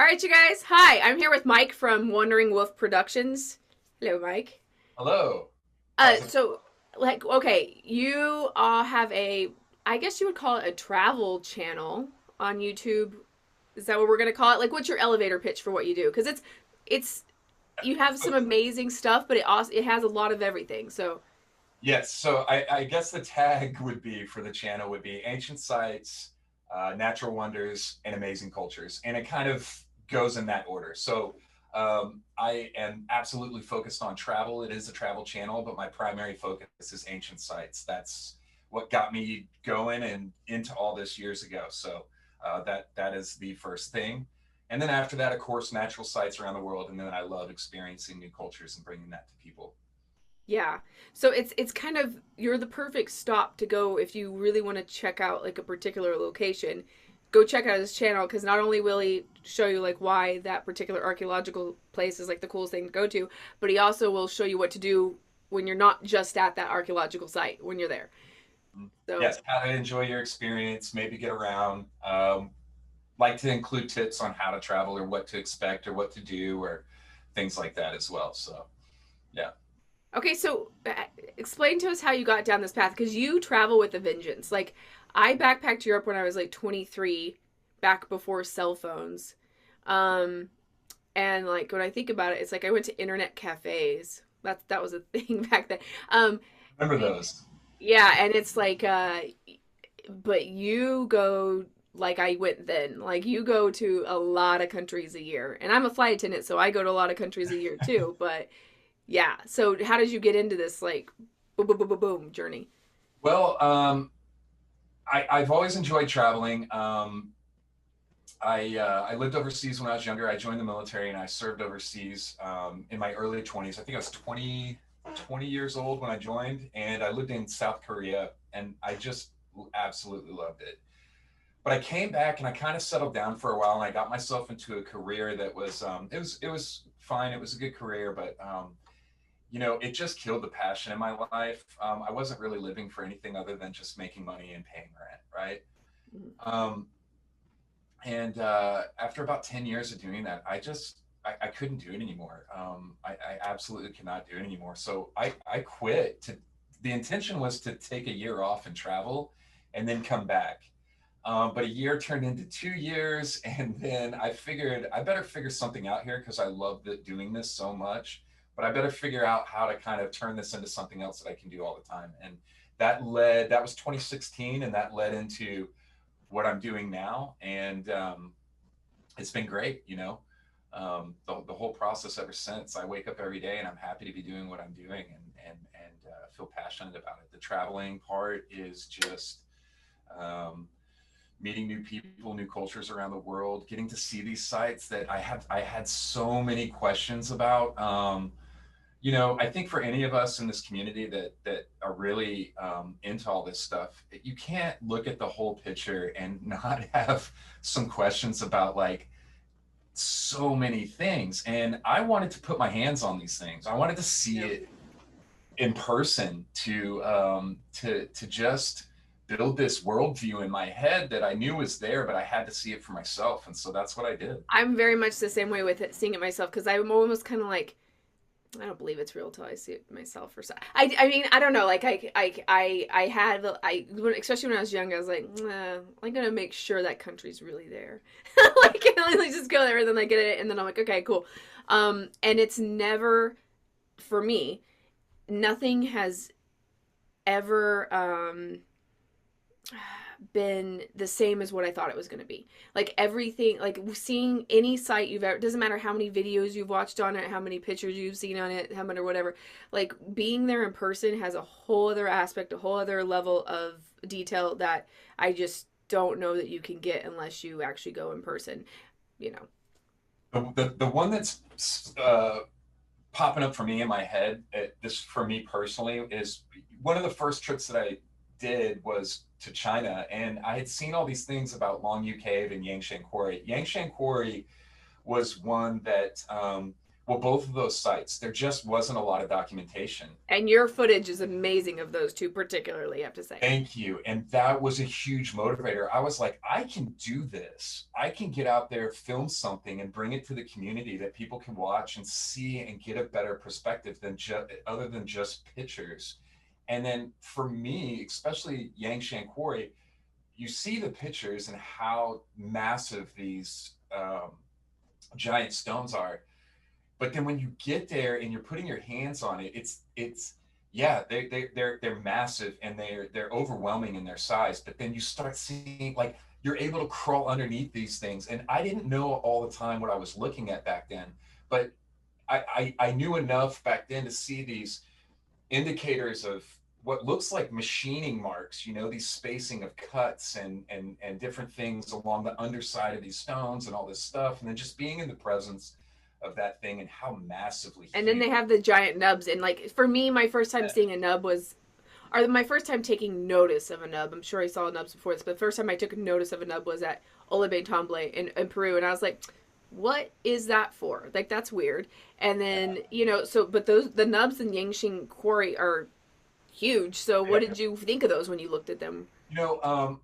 right, you guys. Hi, I'm here with Mike from Wandering Wolf Productions. Hello, Mike. Hello. How's it? So, okay, you have I guess you would call it a travel channel on YouTube. Is that what we're gonna call it? Like, what's your elevator pitch for what you do? Because it's, you have some amazing stuff, but it has a lot of everything. So, Yes, so I guess the tag would be for the channel would be ancient sites, natural wonders, and amazing cultures. And it kind of goes in that order. So I am absolutely focused on travel. It is a travel channel, but my primary focus is ancient sites. That's what got me going and into all this years ago. So that is the first thing. And then after that, of course, natural sites around the world. And then I love experiencing new cultures and bringing that to people. yeah. So it's kind of you're the perfect stop to go if you really want to check out like a particular location. Go check out his channel because not only will he show you like why that particular archaeological place is like the coolest thing to go to, but he also will show you what to do when you're not just at that archaeological site when you're there. So Yes, how to enjoy your experience, maybe get around. Like to include tips on how to travel or what to expect or what to do or things like that as well. So, yeah. okay, so explain to us how you got down this path because you travel with a vengeance. Like I backpacked Europe when I was like 23, back before cell phones. Um, And like when I think about it, it's like I went to internet cafes. That was a thing back then. Um, Remember those. yeah, and it's like but you go like I went then. Like you go to a lot of countries a year. And I'm a flight attendant, so I go to a lot of countries a year too, but yeah. So how did you get into this like boom boom boom boom boom journey? Well, I've always enjoyed traveling. I lived overseas when I was younger. I joined the military and I served overseas in my early 20s. I think I was 20 years old when I joined, and I lived in South Korea, and I just absolutely loved it. But I came back and I kind of settled down for a while, and I got myself into a career that was it was fine. It was a good career, but it just killed the passion in my life. I wasn't really living for anything other than just making money and paying rent, right? Mhm. Um, and after about 10 years of doing that, I couldn't do it anymore. I absolutely could not do it anymore. So I quit. The intention was to take a year off and travel, and then come back. But a year turned into 2 years, and then I figured I better figure something out here because I love doing this so much. But I better figure out how to kind of turn this into something else that I can do all the time. And that was 2016, and that led into what I'm doing now. And it's been great, the whole process ever since. I wake up every day and I'm happy to be doing what I'm doing, and feel passionate about it. The traveling part is just, um, meeting new people, new cultures around the world, getting to see these sites that I had so many questions about. I think for any of us in this community that are really into all this stuff, you can't look at the whole picture and not have some questions about like so many things. And I wanted to put my hands on these things. I wanted to see Yeah. it in person to just build this worldview in my head that I knew was there, but I had to see it for myself. And so that's what I did. I'm very much the same way with it, seeing it myself because I'm almost kind of like I don't believe it's real till I see it myself or so. I mean I don't know. Like I had especially when I was young, I was like, I'm gonna make sure that country's really there. Like I just go there and then I get it and then I'm like, okay, cool. And it's never for me. Nothing has ever been the same as what I thought it was going to be. Like everything, like seeing any site you've ever, doesn't matter how many videos you've watched on it, how many pictures you've seen on it, how many or whatever, like being there in person has a whole other aspect, a whole other level of detail that I just don't know that you can get unless you actually go in person, you know. The one that's popping up for me in my head, this for me personally, is one of the first trips that I did was to China, and I had seen all these things about Longyu Cave and Yangshan Quarry. Yangshan Quarry was one that Well, both of those sites, there just wasn't a lot of documentation. And your footage is amazing of those two, particularly, I have to say. Thank you. And that was a huge motivator. I was like, I can do this. I can get out there, film something, and bring it to the community that people can watch and see and get a better perspective than just other than just pictures. And then for me, especially Yangshan Quarry, you see the pictures and how massive these giant stones are. But then when you get there and you're putting your hands on it, it's yeah, they're massive and they're overwhelming in their size. But then you start seeing like you're able to crawl underneath these things. And I didn't know all the time what I was looking at back then, but I knew enough back then to see these indicators of what looks like machining marks, you know, these spacing of cuts and different things along the underside of these stones and all this stuff. And then just being in the presence of that thing and how massively And then huge. they have the giant nubs, and like for me, my first time seeing a nub was, or my first time taking notice of a nub. I'm sure I saw nubs before this, but the first time I took notice of a nub was at Ollantaytambo in Peru, and I was like, "What is that for? Like that's weird." And then so but those the nubs in Yangshan Quarry are huge. So what Yeah. did you think of those when you looked at them? You know,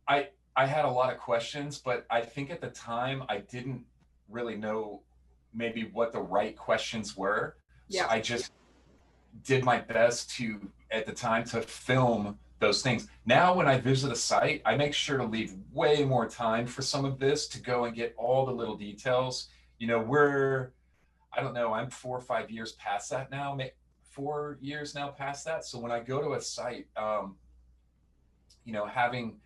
I had a lot of questions, but I think at the time I didn't really know maybe what the right questions were. So Yeah. I just did my best to at the time to film those things. Now when I visit a site, I make sure to leave way more time for some of this to go and get all the little details. You know, I don't know, I'm 4 or 5 years past that now, 4 years now past that. So when I go to a site, having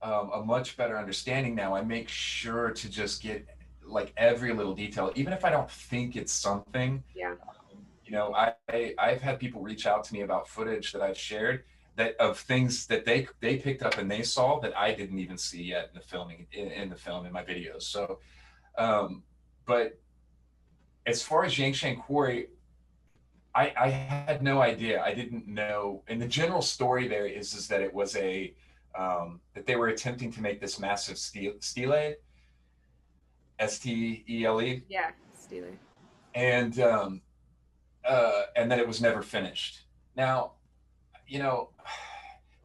a much better understanding now, I make sure to just get like every little detail, even if I don't think it's something. Yeah. I've had people reach out to me about footage that I've shared that of things that they picked up and they saw that I didn't even see yet in the filming in the film in my videos. So, but as far as Yangshan Quarry, I had no idea. I didn't know. And the general story there is that it was that they were attempting to make this massive stele, Stele, Yeah. Steely. and and that it was never finished. Now, you know,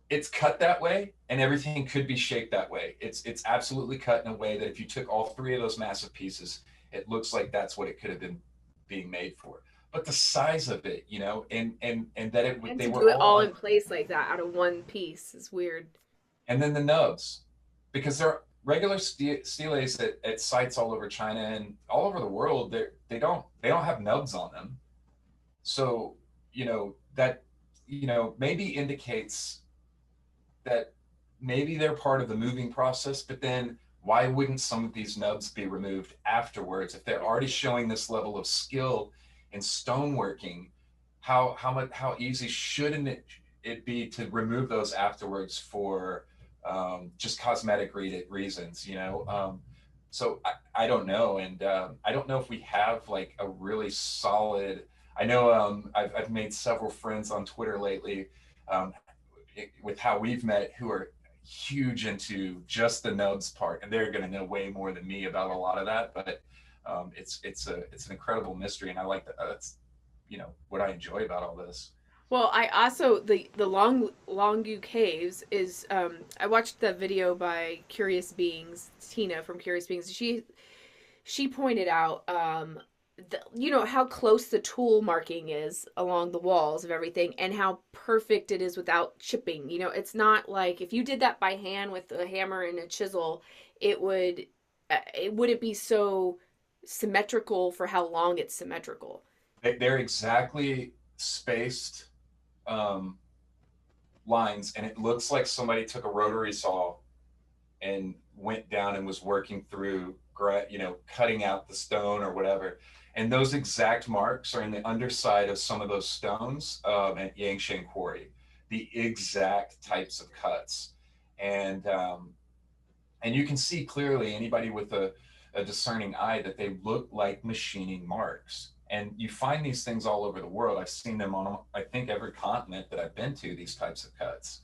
it's cut that way, and everything could be shaped that way. It's absolutely cut in a way that if you took all three of those massive pieces, it looks like that's what it could have been being made for. But the size of it, and that And they to were do it all all on, in place like that out of one piece is weird. and then the nubs, because there are regular steles at sites all over China and all over the world. They don't have nubs on them. So that maybe indicates that maybe they're part of the moving process, but then why wouldn't some of these nubs be removed afterwards if they're already showing this level of skill in stoneworking? How easy shouldn't it be to remove those afterwards for just cosmetic reasons? So I don't know, and I don't know if we have like a really solid. I know I've made several friends on Twitter lately, um, with how we've met, who are huge into just the nubs part, and they're going to know way more than me about a lot of that. But it's an incredible mystery, and I like that. That's what I enjoy about all this. Well, I also the Longu Caves is I watched the video by Curious Beings, Tina from Curious Beings. She pointed out how close the tool marking is along the walls of everything and how perfect it is without chipping. It's not like if you did that by hand with a hammer and a chisel, it wouldn't be so symmetrical for how long it's symmetrical. They're exactly spaced um, lines, and it looks like somebody took a rotary saw and went down and was working through, cutting out the stone or whatever. And those exact marks are in the underside of some of those stones at Yangshan Quarry, the exact types of cuts. And you can see clearly, anybody with a discerning eye, that they look like machining marks. And you find these things all over the world. I've seen them on, I think, every continent that I've been to, these types of cuts.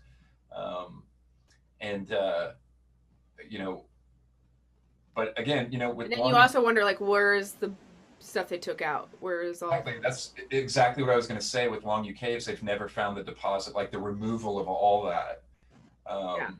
And, you know, but again, with And then you long, also wonder like where's the stuff they took out. Whereas all Exactly. That's exactly what I was going to say with Longview Caves. They've never found the deposit, like the removal of all that yeah.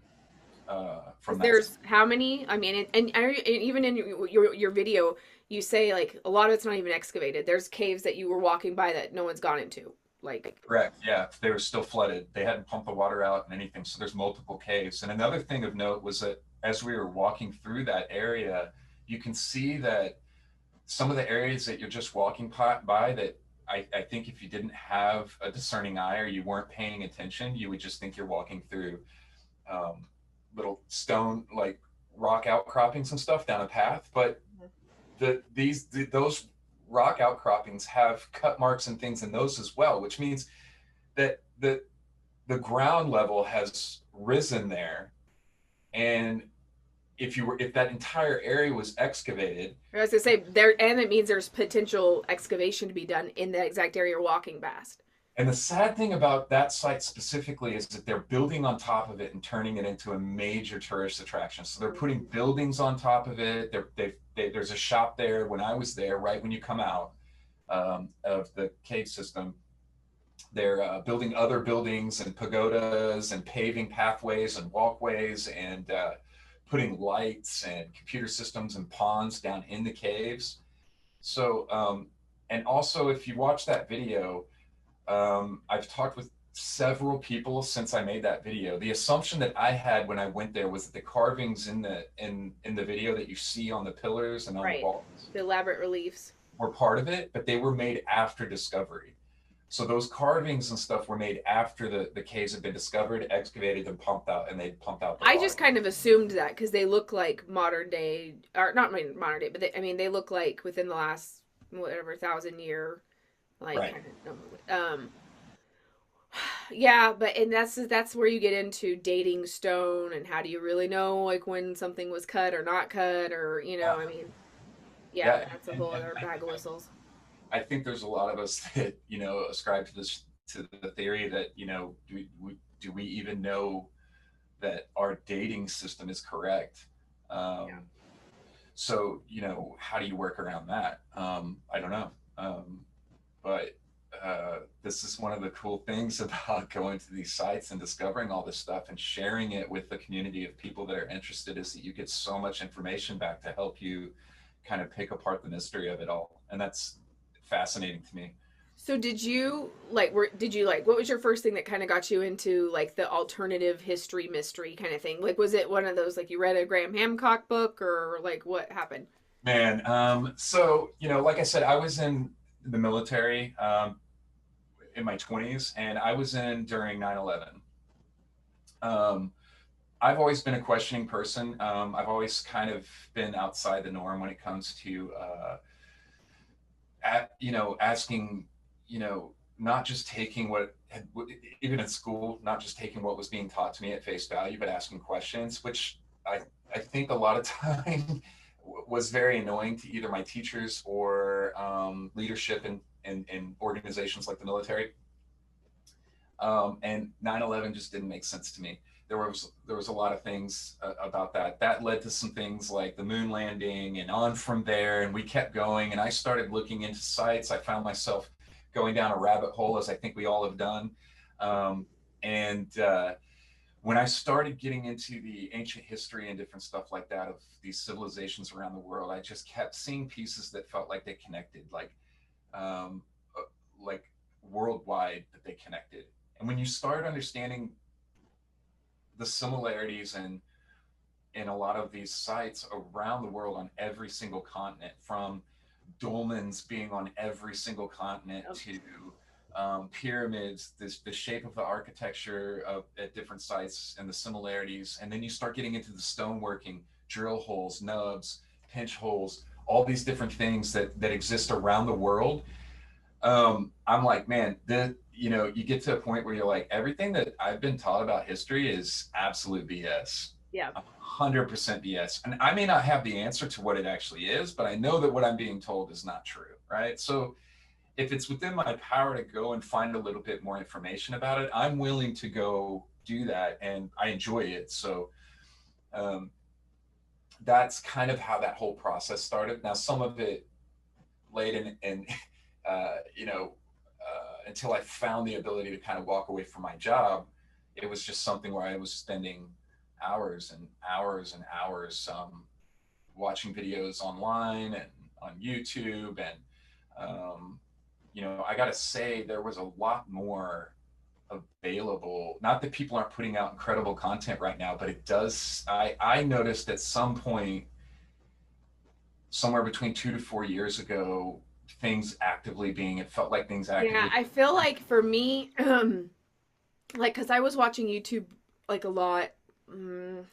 um, from Because that. there's how many? I mean, and even in your video, you say like a lot of it's not even excavated. There's caves that you were walking by that no one's gone into. Like, Correct. Yeah, they were still flooded. They hadn't pumped the water out and anything. So there's multiple caves. And another thing of note was that as we were walking through that area, you can see that some of the areas that you're just walking by that I think if you didn't have a discerning eye or you weren't paying attention, you would just think you're walking through um, little stone like rock outcroppings and stuff down a path. But those rock outcroppings have cut marks and things in those as well, which means that the ground level has risen there. And if that entire area was excavated, I was gonna say there, and it means there's potential excavation to be done in the exact area you're walking past. and the sad thing about that site specifically is that they're building on top of it and turning it into a major tourist attraction. So they're putting buildings on top of it. There's a shop there when I was there, right when you come out of the cave system. They're building other buildings and pagodas and paving pathways and walkways and putting lights and computer systems and ponds down in the caves. So, and also if you watch that video, I've talked with several people since I made that video. The assumption that I had when I went there was that the carvings in the video that you see on the pillars and on the Right. walls The elaborate reliefs. were part of it, but they were made after discovery. So those carvings and stuff were made after the caves had been discovered, excavated, and pumped out, and they pumped out the I water. just kind of assumed that because they look like modern day, or not modern day, but I mean they look like within the last whatever 1,000 year, like Right. kind of yeah, but and that's where you get into dating stone and how do you really know like when something was cut or not cut or Yeah. I mean yeah, Yeah. that's a And, whole and other bag of whistles. I think there's a lot of us that, ascribe to the theory that, do we even know that our dating system is correct? Yeah. Um, so, how do you work around that? I don't know. But this is one of the cool things about going to these sites and discovering all this stuff and sharing it with the community of people that are interested is that you get so much information back to help you kind of pick apart the mystery of it all. And that's fascinating to me. So did you like what was your first thing that kind of got you into like the alternative history mystery kind of thing? Like was it one of those like you read a Graham Hancock book or like what happened? Man, so, like I said, I was in the military in my 20s and I was in during 9/11. Um, I've always been a questioning person. I've always kind of been outside the norm when it comes to, asking, not just taking even in school, not just taking what was being taught to me at face value, but asking questions, which I think a lot of time was very annoying to either my teachers or leadership in organizations like the military. And 9/11 just didn't make sense to me. There was a lot of things about that led to some things like the moon landing and on from there, and we kept going. And I started looking into sites. I found myself going down a rabbit hole, as I think we all have done. And when I started getting into the ancient history and different stuff like that of these civilizations around the world, I just kept seeing pieces that felt like they connected, um, like worldwide that they connected. And when you start understanding the similarities in a lot of these sites around the world on every single continent, from dolmens being on every single continent Oh, to pyramids, the shape of the architecture at different sites and the similarities. And then you start getting into the stoneworking, drill holes, nubs, pinch holes, all these different things that exist around the world. I'm like, man, you get to a point where you're like, everything that I've been taught about history is absolute BS. yeah. 100% BS. And I may not have the answer to what it actually is, but I know that what I'm being told is not true, right? So if it's within my power to go and find a little bit more information about it, I'm willing to go do that, and I enjoy it. So um, that's kind of how that whole process started. Now, some of it late, and until I found the ability to kind of walk away from my job, it was just something where I was spending hours and hours and hours watching videos online and on YouTube. And, I got to say, there was a lot more available. Not that people aren't putting out incredible content right now, but it does. I noticed at some point, somewhere between 2 to 4 years ago, it felt like things Yeah, actively. I feel like for me, like, because I was watching YouTube like a lot. Um,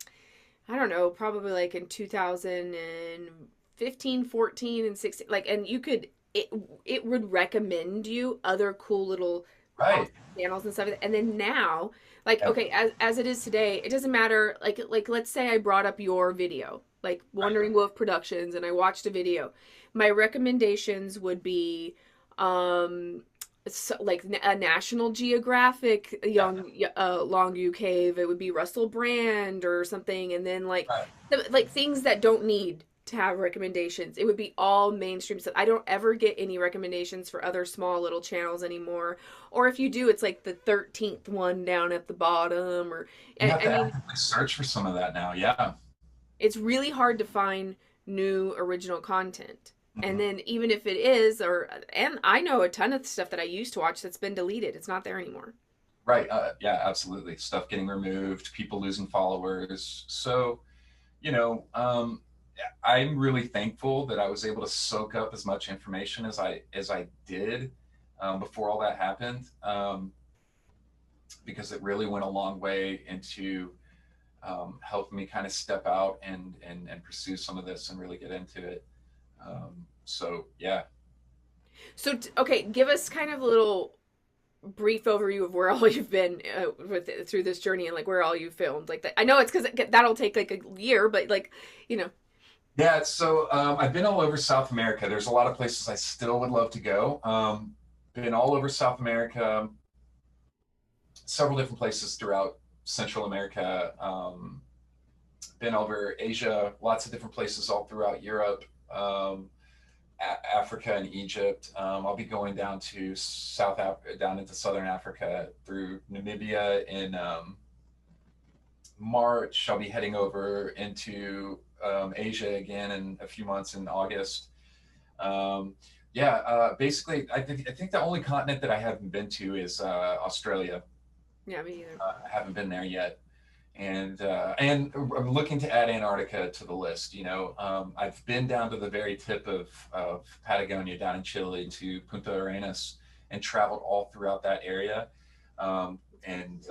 I don't know, probably like in 2015, 14, and 16. Like, and it would recommend you other cool little awesome Right. channels and stuff. And then now, like, Yeah. okay, as it is today, it doesn't matter. Like let's say I brought up your video, like Right. Wandering Wolf Productions, and I watched a video. My recommendations would be, um, like a National Geographic Yeah. young long U cave. It would be Russell Brand or something, and then Right. like things that don't need to have recommendations. It would be all mainstream stuff. I don't ever get any recommendations for other small little channels anymore. Or if you do, it's like the 13th one down at the bottom. Or You have I to mean, actively search for some of that now. Yeah. it's really hard to find new original content. And Hmm. then even if it is, and I know a ton of stuff that I used to watch that's been deleted. It's not there anymore. Right. Yeah, absolutely. Stuff getting removed, people losing followers. So, you know, um, I'm really thankful that I was able to soak up as much information as I did before all that happened, because it really went a long way into helping me kind of step out and pursue some of this and really get into it. So yeah. So okay, give us kind of a little brief overview of where all you've been through this journey and like where all you filmed. Like that, I know it's because that'll take like a year, but like you know, Yeah, so I've been all over South America. There's a lot of places I still would love to go. Been all over South America, several different places throughout Central America. Been over Asia, lots of different places all throughout Europe, Africa, and Egypt. I'll be going down to down into Southern Africa through Namibia in March. I'll be heading over into Asia again in a few months in August. Um, yeah, basically, I think the only continent that I haven't been to is Australia. yeah, me either. I haven't been there yet, and I'm looking to add Antarctica to the list. I've been down to the very tip of Patagonia, down in Chile, to Punta Arenas, and traveled all throughout that area. And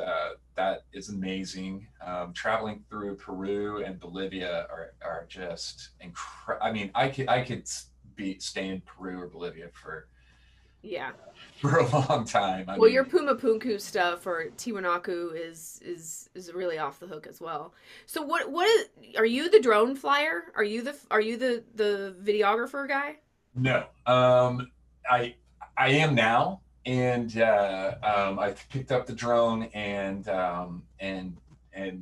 that is amazing. Traveling through Peru and Bolivia are just incredible. I mean, I could be stay in Peru or Bolivia for Yeah. for a long time. I Well, mean, your Puma Punku stuff or Tiwanaku is really off the hook as well. So what is are you the drone flyer? Are you the videographer guy? no, I I am now, and I've picked up the drone and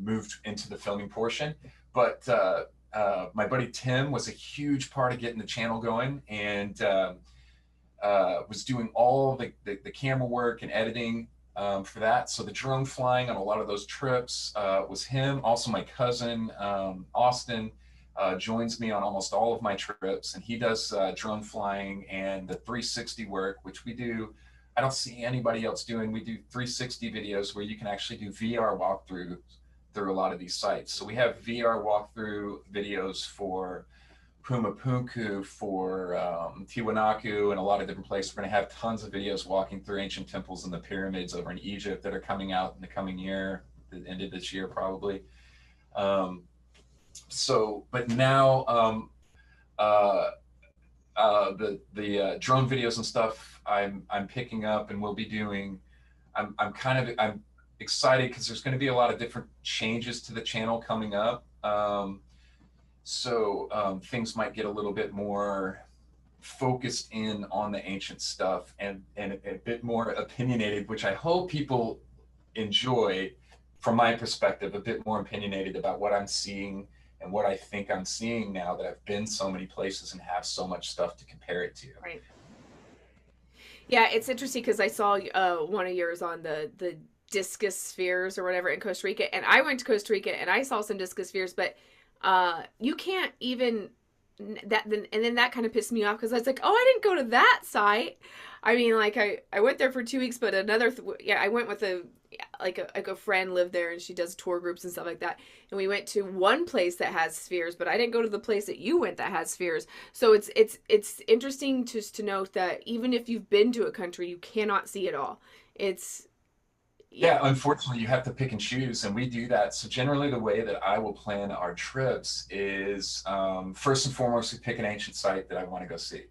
moved into the filming portion. But my buddy Tim was a huge part of getting the channel going, and was doing all the camera work and editing for that. So the drone flying on a lot of those trips was him. Also, my cousin Austin joins me on almost all of my trips, and he does drone flying and the 360 work, which we do. I don't see anybody else doing. We do 360 videos where you can actually do VR walkthrough through a lot of these sites. So we have VR walkthrough videos for Puma Punku, for Tiwanaku, and a lot of different places. We're going to have tons of videos walking through ancient temples and the pyramids over in Egypt that are coming out in the coming year, the end of this year probably. Um, but now uh, the drone videos and stuff I'm picking up and we'll be doing. I'm excited because there's going to be a lot of different changes to the channel coming up. Things might get a little bit more focused in on the ancient stuff and a bit more opinionated, which I hope people enjoy from my perspective, a bit more opinionated about what I'm seeing and what I think I'm seeing now that I've been so many places and have so much stuff to compare it to. Right. Yeah, it's interesting because I saw one of yours on the discus spheres or whatever in Costa Rica, and I went to Costa Rica and I saw some discus spheres, but you can't even that then and then that kind of pissed me off because I was like, oh, I didn't go to that site. I mean, like I went there for 2 weeks, but yeah, I went with a friend lived there and she does tour groups and stuff like that, and we went to one place that has spheres, but I didn't go to the place that you went that has spheres. So it's interesting just to note that even if you've been to a country, you cannot see it all. It's Yeah, yeah. unfortunately, you have to pick and choose, and we do that. So generally, the way that I will plan our trips is first and foremost, we pick an ancient site that I want to go see,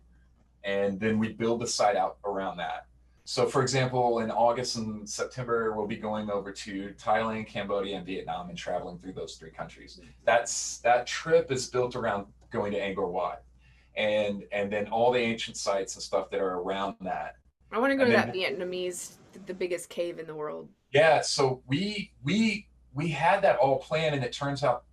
and then we build the site out around that. So, for example, in August and September, we'll be going over to Thailand, Cambodia, and Vietnam, and traveling through those three countries. That trip is built around going to Angkor Wat, and then all the ancient sites and stuff that are around that. I want to go And to then that Vietnamese, the biggest cave in the world. yeah, so we had that all planned, and it turns out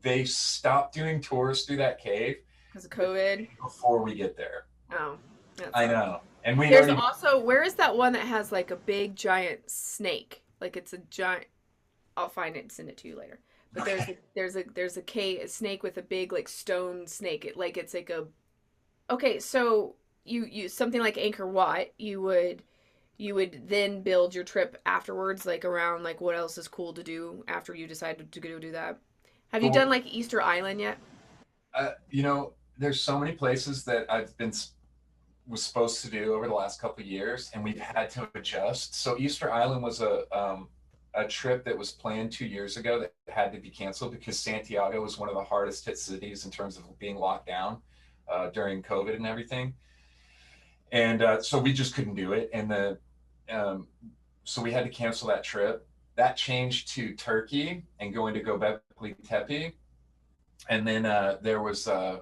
they stopped doing tours through that cave Because of the COVID. day before we get there. Oh, that I sucks. know, and we There's already also, where is that one that has like a big giant snake? Like it's a giant. I'll find it and send it to you later. But okay. there's a snake with a big like stone snake. It's like a okay. So you something like Angkor Wat. You would then build your trip afterwards, like around like what else is cool to do after you decide to go do that. Have you So done like Easter Island yet? there's so many places that I've been was supposed to do over the last couple of years, and we've had to adjust. So Easter Island was a trip that was planned 2 years ago that had to be canceled because Santiago was one of the hardest hit cities in terms of being locked down during COVID and everything. And so we just couldn't do it. And um, so we had to cancel that trip. That changed to Turkey and going to Göbekli Tepe. And then there was a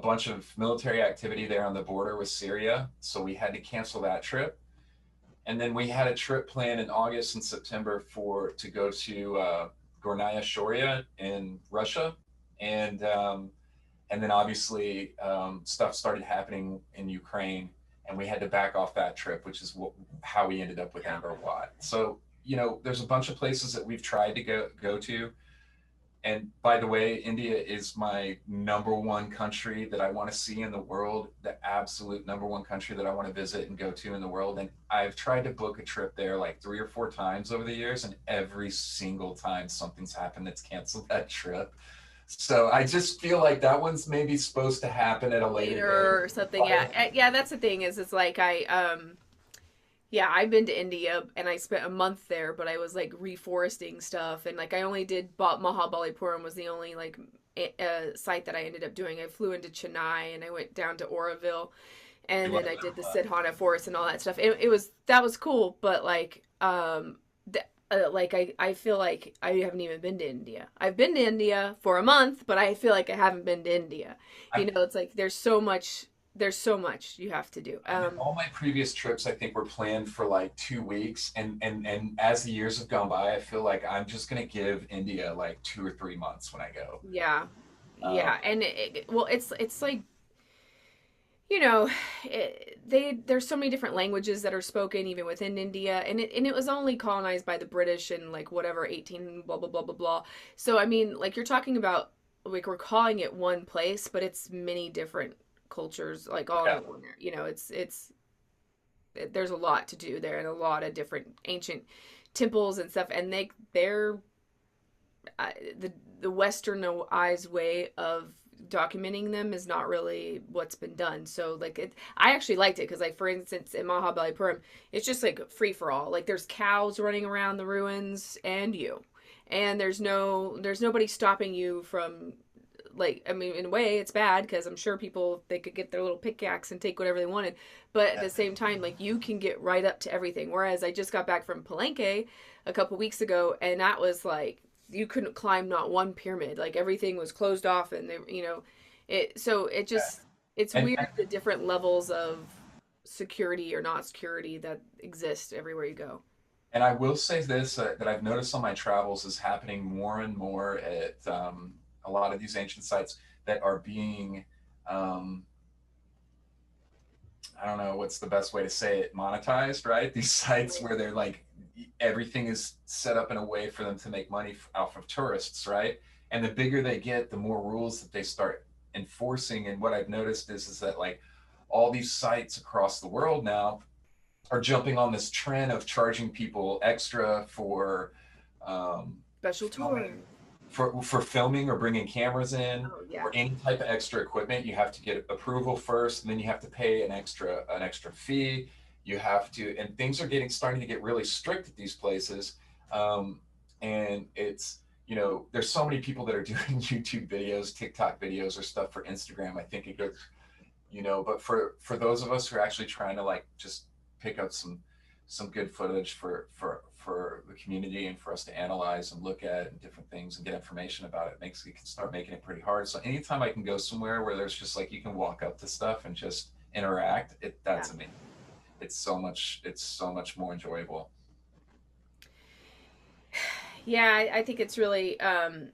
bunch of military activity there on the border with Syria. So we had to cancel that trip. And then we had a trip planned in August and September to go to Gornaya Shoria in Russia. And and then obviously stuff started happening in Ukraine, and we had to back off that trip, which is how we ended up with Yeah. Angkor Wat. So there's a bunch of places that we've tried to go to. And by the way, India is my number one country that I want to see in the world, the absolute number one country that I want to visit and go to in the world. And I've tried to book a trip there like 3 or 4 times over the years, and every single time something's happened that's canceled that trip. So I just feel like that one's maybe supposed to happen at a later date. Later or something. But Yeah. Yeah, that's the thing is it's like yeah, I've been to India and I spent a month there, but I was like reforesting stuff and like I only did Mahabalipuram was the only like site that I ended up doing. I flew into Chennai and I went down to Oroville and then I did the Siddhana forest and all that stuff. It was that was cool, but like like I feel like I haven't even been to India. I've been to India for a month, but I feel like I haven't been to India. I, It's like there's so much you have to do. I mean, all my previous trips, I think, were planned for like 2 weeks, and as the years have gone by, I feel like I'm just gonna give India like 2 or 3 months when I go. Yeah. Um, Yeah, and well, it's like you know, there's so many different languages that are spoken even within India, and it was only colonized by the British in like whatever 18 blah blah blah blah blah. So I mean, like you're talking about like we're calling it one place, but it's many different cultures like all yeah, in one there. There's a lot to do there and a lot of different ancient temples and stuff, and they're uh, the the westernized way of documenting them is not really what's been done. So like I actually liked it because like for instance in Mahabalipuram, it's just like free for all. Like there's cows running around the ruins and there's nobody stopping you from like I mean in a way it's bad because I'm sure people they could get their little pickaxe and take whatever they wanted, but at yeah. the same time like you can get right up to everything. Whereas I just got back from Palenque a couple weeks ago and that was like you couldn't climb not one pyramid. Like everything was closed off, and it. So it just it's And, weird and the different levels of security or not security that exist everywhere you go. I will say this that I've noticed on my travels is happening more and more at a lot of these ancient sites that are being, um, I don't know what's the best way to say it, monetized, right? These sites Right. where they're like, everything is set up in a way for them to make money off of tourists, right? And the bigger they get, the more rules that they start enforcing. And what I've noticed is that like all these sites across the world now are jumping on this trend of charging people extra for Special tour. filming, for filming or bringing cameras in Oh yeah. or any type of extra equipment. You have to get approval first, and then you have to pay an extra fee. You have to, and things are getting starting to get really strict at these places. um, and it's, there's so many people that are doing YouTube videos, TikTok videos, or stuff for Instagram. I think it goes, but for those of us who are actually trying to like just pick up some good footage for the community and for us to analyze and look at and different things and get information about it, makes it can start making it pretty hard. So anytime I can go somewhere where there's just like you can walk up to stuff and just interact, Yeah. that's amazing. It's so much more enjoyable. Yeah, I think it's really I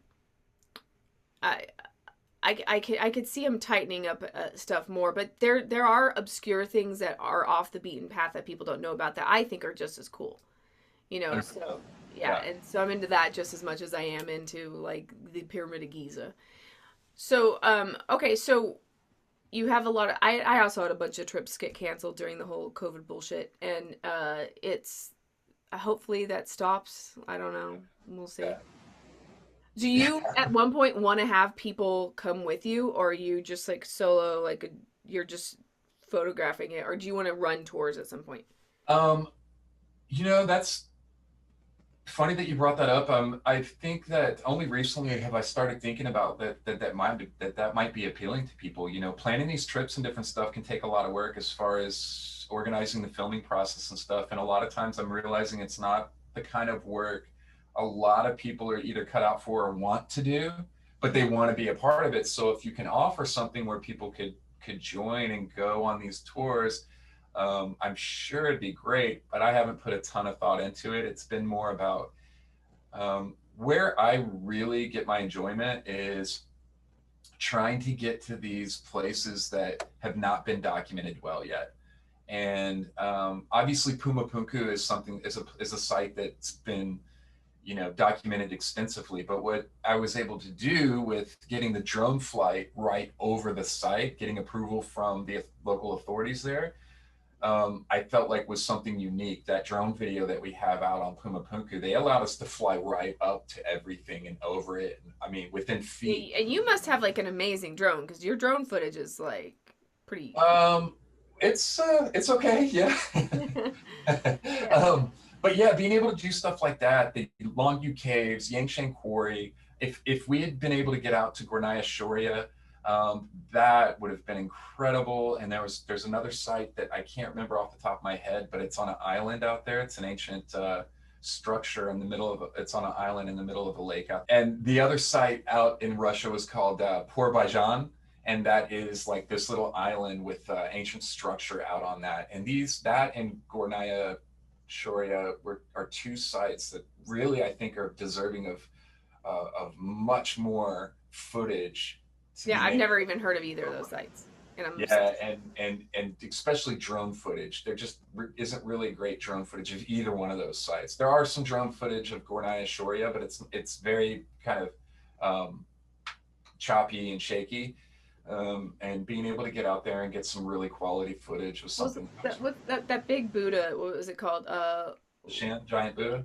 I could see him tightening up stuff more, but there are obscure things that are off the beaten path that people don't know about that I think are just as cool. So 100%. yeah, Yeah. and so I'm into that just as much as I am into like the Pyramid of Giza. So okay, so you have a lot of I also had a bunch of trips get canceled during the whole COVID bullshit, and it's hopefully that stops. I don't know. We'll see. Yeah. Do Yeah. you at one point want to have people come with you, or are you just like solo, like you're just photographing it, or do you want to run tours at some point? um that's funny that you brought that up. I think that only recently have I started thinking about that might be appealing to people. Planning these trips and different stuff can take a lot of work as far as organizing the filming process and stuff. And a lot of times I'm realizing it's not the kind of work a lot of people are either cut out for or want to do, but they Yeah. want to be a part of it. So if you can offer something where people could join and go on these tours, I'm sure it'd be great, but I haven't put a ton of thought into it. It's been more about where I really get my enjoyment is trying to get to these places that have not been documented well yet. And obviously, Pumapunku is a site that's been documented extensively. But what I was able to do with getting the drone flight right over the site, getting approval from the local authorities there, I felt like was something unique. That drone video that we have out on Pumapunku, they allowed us to fly right up to everything and over it. I mean, within feet. Yeah, and you must have like an amazing drone because your drone footage is like pretty. Um, it's okay, yeah. Yeah. um, but yeah, being able to do stuff like that, the Longview Caves, Yangshan Quarry. If we had been able to get out to Gornaya Shoria, that would have been incredible. And there's another site that I can't remember off the top of my head, but it's on an island out there. It's an ancient structure in the middle of it's on an island in the middle of a lake out. And the other site out in Russia was called Pourbajan, and that is like this little island with ancient structure out on that. And that and Gornaya Shoria are two sites that really I think are deserving of much more footage to Yeah, be I've made. never even heard of either of those sites, and I'm Yeah, obsessed. and especially drone footage. There just isn't really great drone footage of either one of those sites. There are some drone footage of Gornaya Shoria, but it's very kind of um, choppy and shaky. And being able to get out there and get some really quality footage was What was something that was that big Buddha? What was it called? Lashan Giant Buddha.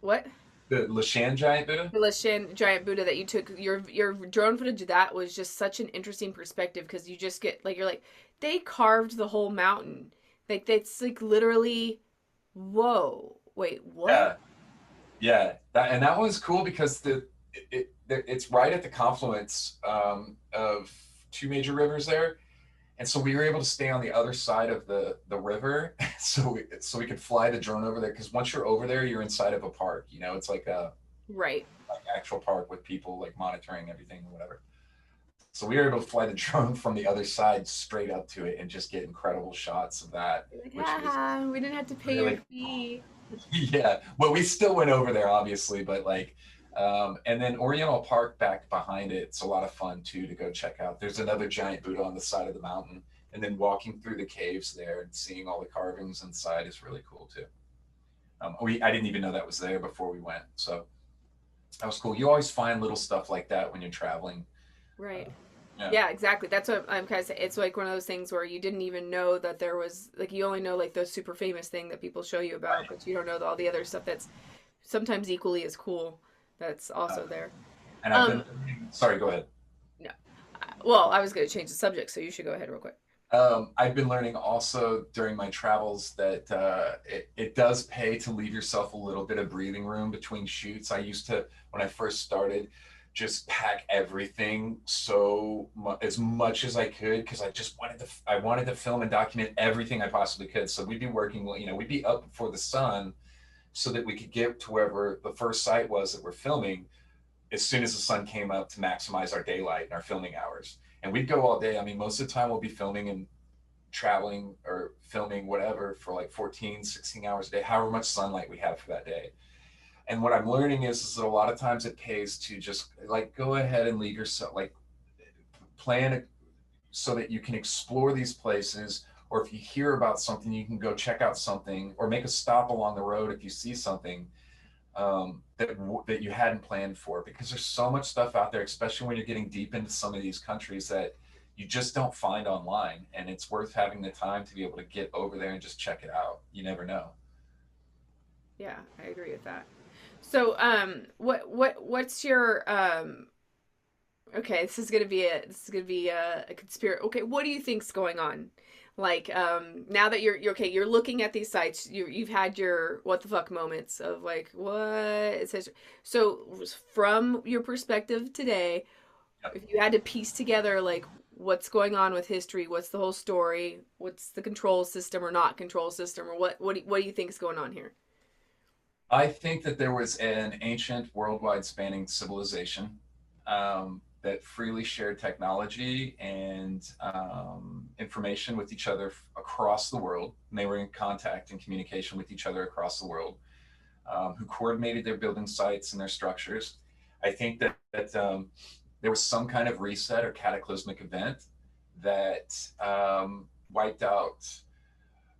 What? The Lashan Giant Buddha. The Lashan giant Buddha that you took your drone footage of that was just such an interesting perspective because you just get like you're like they carved the whole mountain. Like that's like literally whoa. Wait, what? Yeah, yeah. That one's cool because it's right at the confluence of two major rivers there, and so we were able to stay on the other side of the river, so we could fly the drone over there. Because once you're over there, you're inside of a park. It's like a Right. like actual park with people like monitoring everything or whatever. So we were able to fly the drone from the other side straight up to it and just get incredible shots of that, You're like, which was ah, we didn't have to pay your really fee. yeah. Well, we still went over there, obviously, but like, And then Oriental Park back behind it, it's a lot of fun too to go check out. There's another giant Buddha on the side of the mountain, and then walking through the caves there and seeing all the carvings inside is really cool too. I didn't even know that was there before we went, so that was cool. You always find little stuff like that when you're traveling. Uh, Right. yeah, Yeah, exactly. That's what I'm kind of saying. It's like one of those things where you didn't even know that there was like you only know like the super famous thing that people show you about, right. but you don't know all the other stuff that's sometimes equally as cool that's Uh, also there. and I've been, Um, sorry, go ahead. no. Well, I was going to change the subject, so you should go ahead real quick. I've been learning also during my travels that it does pay to leave yourself a little bit of breathing room between shoots. I used to, when I first started, just pack everything as much as I could because I wanted to film and document everything I possibly could. So we'd be working, we'd be up before the sun so that we could get to wherever the first site was that we're filming as soon as the sun came up to maximize our daylight and our filming hours. And we'd go all day. I mean, most of the time we'll be filming and traveling or filming whatever for like 14, 16 hours a day, however much sunlight we have for that day. And what I'm learning is that a lot of times it pays to just like go ahead and leave yourself like plan so that you can explore these places. Or if you hear about something, you can go check out something or make a stop along the road if you see something that you hadn't planned for, because there's so much stuff out there, especially when you're getting deep into some of these countries that you just don't find online, and it's worth having the time to be able to get over there and just check it out. You never know. Yeah, I agree with that. So, what's your okay, this is gonna be a conspiracy. Okay, what do you think's going on? Like, now that you're okay, you're looking at these sites. You've had your what the fuck moments of like what it says. So, from your perspective today, Yep. if you had to piece together like what's going on with history, what's the whole story, what's the control system or not control system, or what do you think is going on here? I think that there was an ancient worldwide spanning civilization that freely shared technology and information with each other across the world. And they were in contact and communication with each other across the world, who coordinated their building sites and their structures. I think that there was some kind of reset or cataclysmic event that wiped out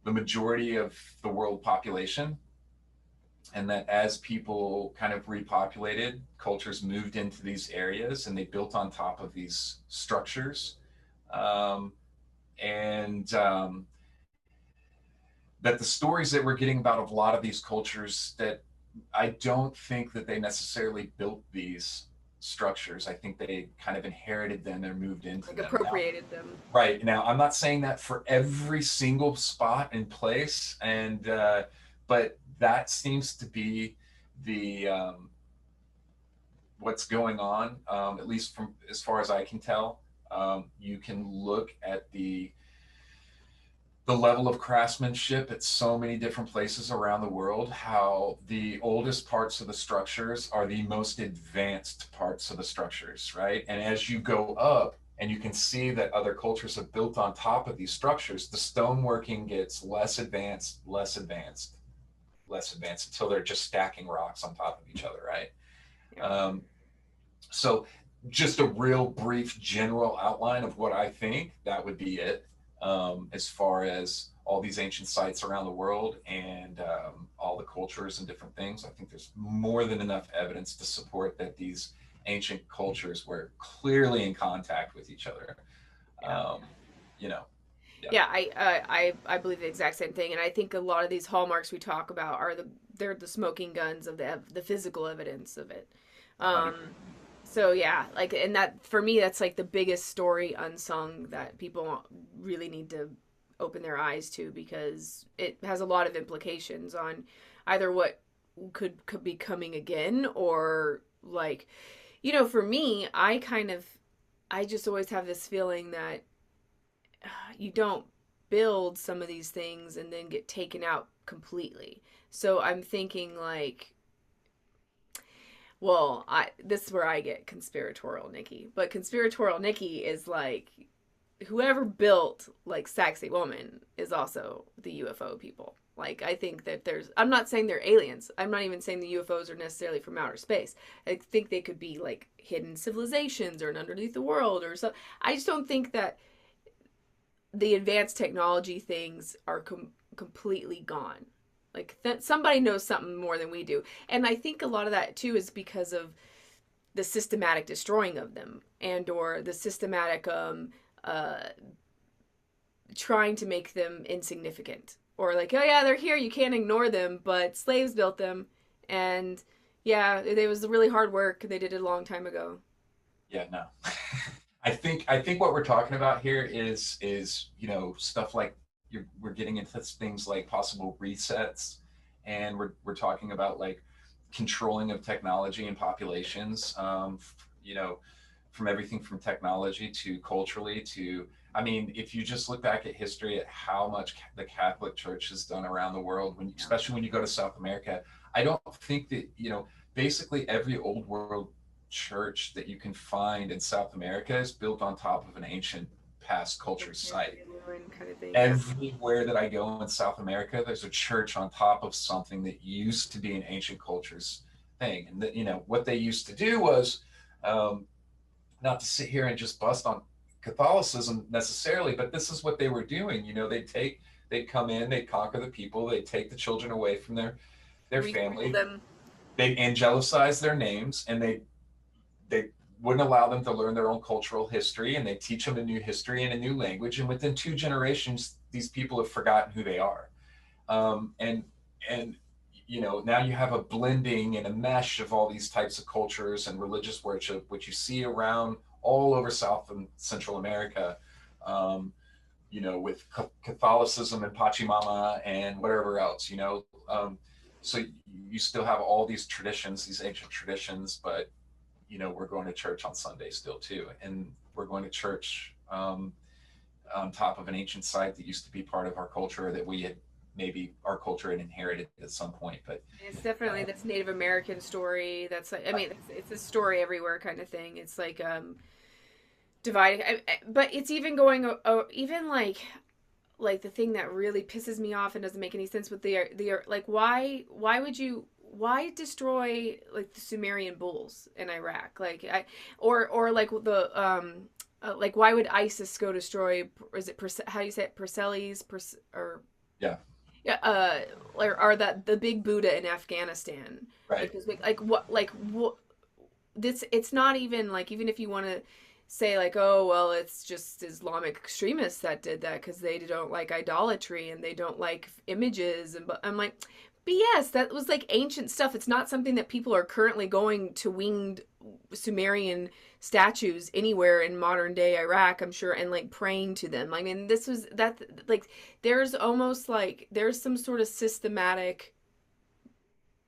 the majority of the world population, and that as people kind of repopulated, cultures moved into these areas and they built on top of these structures. Um, and That the stories that we're getting about a lot of these cultures, that I don't think that they necessarily built these structures. I think they kind of inherited them and moved into Like them. Now, appropriated them. right now, I'm not saying that for every single spot and place, and but that seems to be the what's going on, at least from as far as I can tell. You can look at the level of craftsmanship at so many different places around the world, how the oldest parts of the structures are the most advanced parts of the structures, right? And as you go up and you can see that other cultures have built on top of these structures, the stoneworking gets less advanced, less advanced, less advanced until they're just stacking rocks on top of each other, right? Yeah. Um, so just a real brief general outline of what I think, that would be it, as far as all these ancient sites around the world and all the cultures and different things. I think there's more than enough evidence to support that these ancient cultures were clearly in contact with each other. Yeah. Um, you know, yeah, Yeah, I believe the exact same thing, and I think a lot of these hallmarks we talk about are they're the smoking guns of the physical evidence of it. 100. Um, so yeah, like and that for me that's like the biggest story unsung that people really need to open their eyes to because it has a lot of implications on either what could be coming again or like for me, I just always have this feeling that you don't build some of these things and then get taken out completely. So I'm thinking like, well, I this is where I get conspiratorial Nikki. But conspiratorial Nikki is like whoever built like Sexy Woman is also the UFO people. Like, I think that I'm not saying they're aliens. I'm not even saying the UFOs are necessarily from outer space. I think they could be like hidden civilizations or an underneath the world or so. I just don't think that the advanced technology things are completely gone. Like that somebody knows something more than we do. And I think a lot of that too is because of the systematic destroying of them and or the systematic uh trying to make them insignificant or like, oh yeah, they're here, you can't ignore them, but slaves built them, and yeah, it was really hard work, they did it a long time ago. Yeah, no. I think what we're talking about here is stuff like we're getting into things like possible resets, and we're talking about like controlling of technology and populations. You know, from everything from technology to culturally to, I mean, if you just look back at history at how much the Catholic Church has done around the world, when Yeah. especially when you go to South America, I don't think that basically every old world church that you can find in South America is built on top of an ancient past culture site. Kind of thing, yeah. Everywhere that I go in South America, there's a church on top of something that used to be an ancient culture's thing. And that, what they used to do was, um, not to sit here and just bust on Catholicism necessarily, but this is what they were doing. They'd come in, they'd conquer the people, they'd take the children away from their Reschool family, them. they'd angelicize their names, and they wouldn't allow them to learn their own cultural history, and they teach them a new history and a new language, and within 2 generations these people have forgotten who they are. And now you have a blending and a mesh of all these types of cultures and religious worship, which you see around all over South and Central America, with Catholicism and Pachamama and whatever else. So you still have all these traditions, these ancient traditions, but we're going to church on Sunday still too, and we're going to church on top of an ancient site that used to be part of our culture that we had maybe our culture had inherited at some point. But It's definitely uh, this Native American story. That's like, I mean, it's a story everywhere kind of thing. It's like dividing, but it's even going, even like the thing that really pisses me off and doesn't make any sense with the like why would you why destroy like the Sumerian bulls in Iraq like or like the like why would ISIS go destroy, is it how do you say it, Perseles or yeah, yeah, or that the big Buddha in Afghanistan, right. like this big, like what this, it's not even like, even if you want to say like, oh well, it's just Islamic extremists that did that because they don't like idolatry and they don't like images, and but I'm like, BS, that was like ancient stuff. It's not something that people are currently going to winged Sumerian statues anywhere in modern day Iraq, I'm sure, and like praying to them. I mean, this was that, like, there's almost like there's some sort of systematic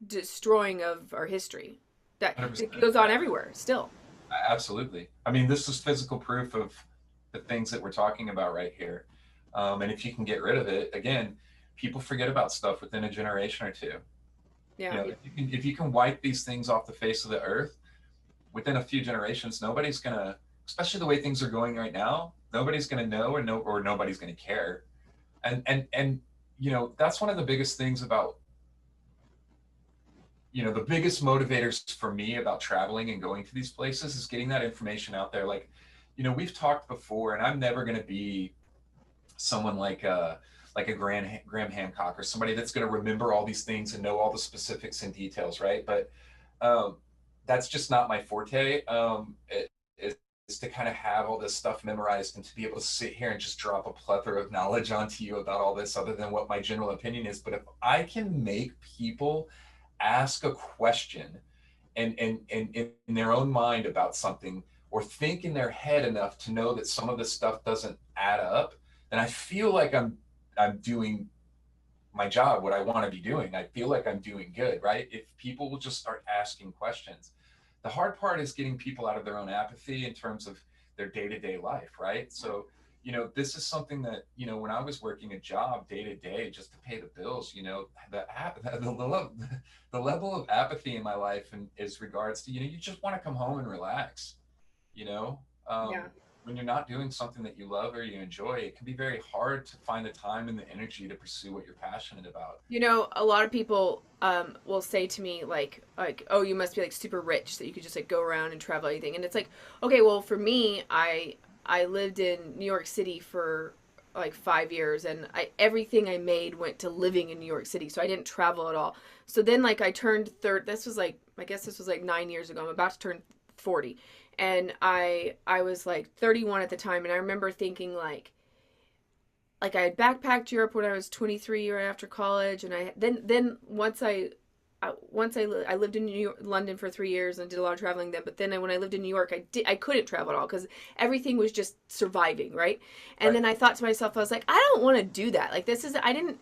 destroying of our history that it 100%. goes on everywhere still. Absolutely. I mean, this is physical proof of the things that we're talking about right here. And if you can get rid of it, again, people forget about stuff within a generation or two. Yeah. If you can wipe these things off the face of the earth within a few generations, nobody's gonna, especially the way things are going right now, nobody's gonna know, or nobody's gonna care. And that's one of the biggest things about, the biggest motivators for me about traveling and going to these places is getting that information out there. Like, we've talked before, and I'm never going to be someone like a Graham Hancock or somebody that's going to remember all these things and know all the specifics and details, right? But um, that's just not my forte. Is to kind of have all this stuff memorized and to be able to sit here and just drop a plethora of knowledge onto you about all this, other than what my general opinion is. But if I can make people ask a question and in their own mind about something, or think in their head enough to know that some of this stuff doesn't add up, then I feel like I'm doing my job, what I want to be doing. I feel like I'm doing good, right? If people will just start asking questions. The hard part is getting people out of their own apathy in terms of their day-to-day life, right? So, this is something that, when I was working a job day to day just to pay the bills, the level of apathy in my life and as regards to, you just want to come home and relax, you know? Yeah. when you're not doing something that you love or you enjoy, it can be very hard to find the time and the energy to pursue what you're passionate about. You know, a lot of people will say to me like, oh, you must be like super rich that you could just like go around and travel anything. And it's like, okay, well, for me, I lived in New York City for like 5 years, and everything I made went to living in New York City, so I didn't travel at all. So then like I turned third. This was like, I guess this was like 9 years ago. I'm about to turn 40, and I was like 31 at the time, and I remember thinking like I had backpacked Europe when I was 23 right after college, and I then I lived in New York, London for 3 years and did a lot of traveling then. But then when I lived in New York, I couldn't travel at all because everything was just surviving, right? And Right. then I thought to myself, I was like, I don't want to do that. Like this is I didn't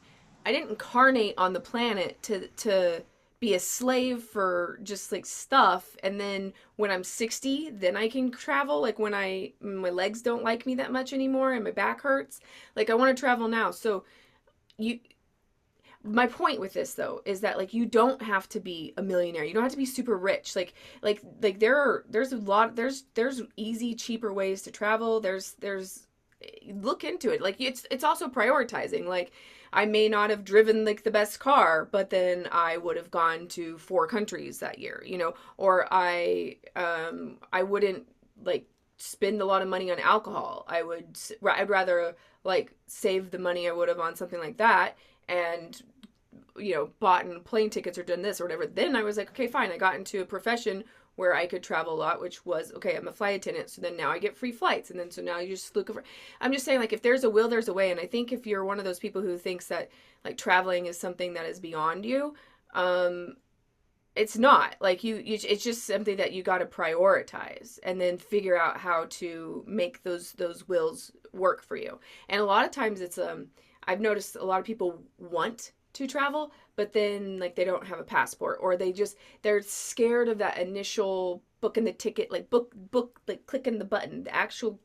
incarnate on the planet to be a slave for just like stuff, and then when I'm 60 then I can travel, like when my legs don't like me that much anymore and my back hurts. Like I want to travel now. So you my point with this though is that like you don't have to be a millionaire. You don't have to be super rich. Like there's a lot, there's easy cheaper ways to travel. There's look into it. Like it's also prioritizing. Like I may not have driven like the best car, but then I would have gone to 4 countries that year, you know, or I wouldn't like spend a lot of money on alcohol. I'd rather like save the money I would have on something like that, and bought in plane tickets or done this or whatever. Then I was like, okay, fine. I got into a profession where I could travel a lot, which was okay. I'm a flight attendant, so then now I get free flights, and then so now you just look over. I'm just saying, like, if there's a will, there's a way, and I think if you're one of those people who thinks that like traveling is something that is beyond you, um, it's not. Like it's just something that you got to prioritize, and then figure out how to make those wills work for you. And a lot of times it's I've noticed a lot of people want to travel, but then like they don't have a passport, or they're scared of that initial booking the ticket, like book like clicking the button. The actual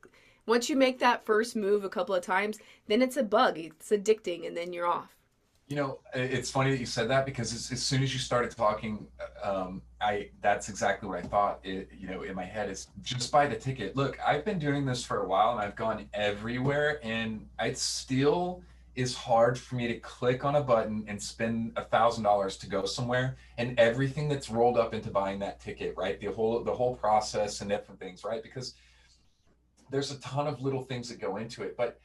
Once you make that first move a couple of times, then it's a bug. It's addicting, and then you're off. It's funny that you said that because as soon as you started talking, I that's exactly what I thought. In my head is just buy the ticket. Look, I've been doing this for a while and I've gone everywhere, and it still is hard for me to click on a button and spend $1,000 to go somewhere, and everything that's rolled up into buying that ticket, right? The whole process and different things, right? Because there's a ton of little things that go into it, but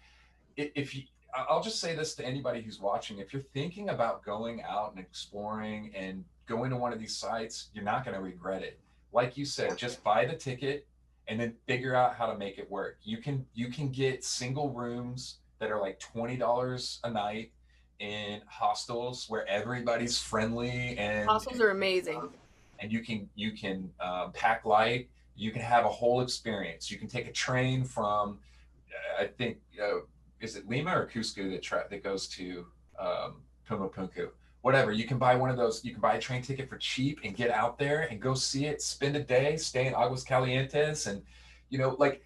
if you I'll just say this to anybody who's watching. If you're thinking about going out and exploring and going to one of these sites, you're not going to regret it. Like you said, just buy the ticket and then figure out how to make it work. You can get single rooms that are like $20 a night in hostels where everybody's friendly, Hostels are amazing. and pack light. You can have a whole experience. You can take a train from I think is it Lima or Cusco that goes to Puma Punku? Whatever. You can buy one of those. You can buy a train ticket for cheap and get out there and go see it. Spend a day, stay in Aguas Calientes, and like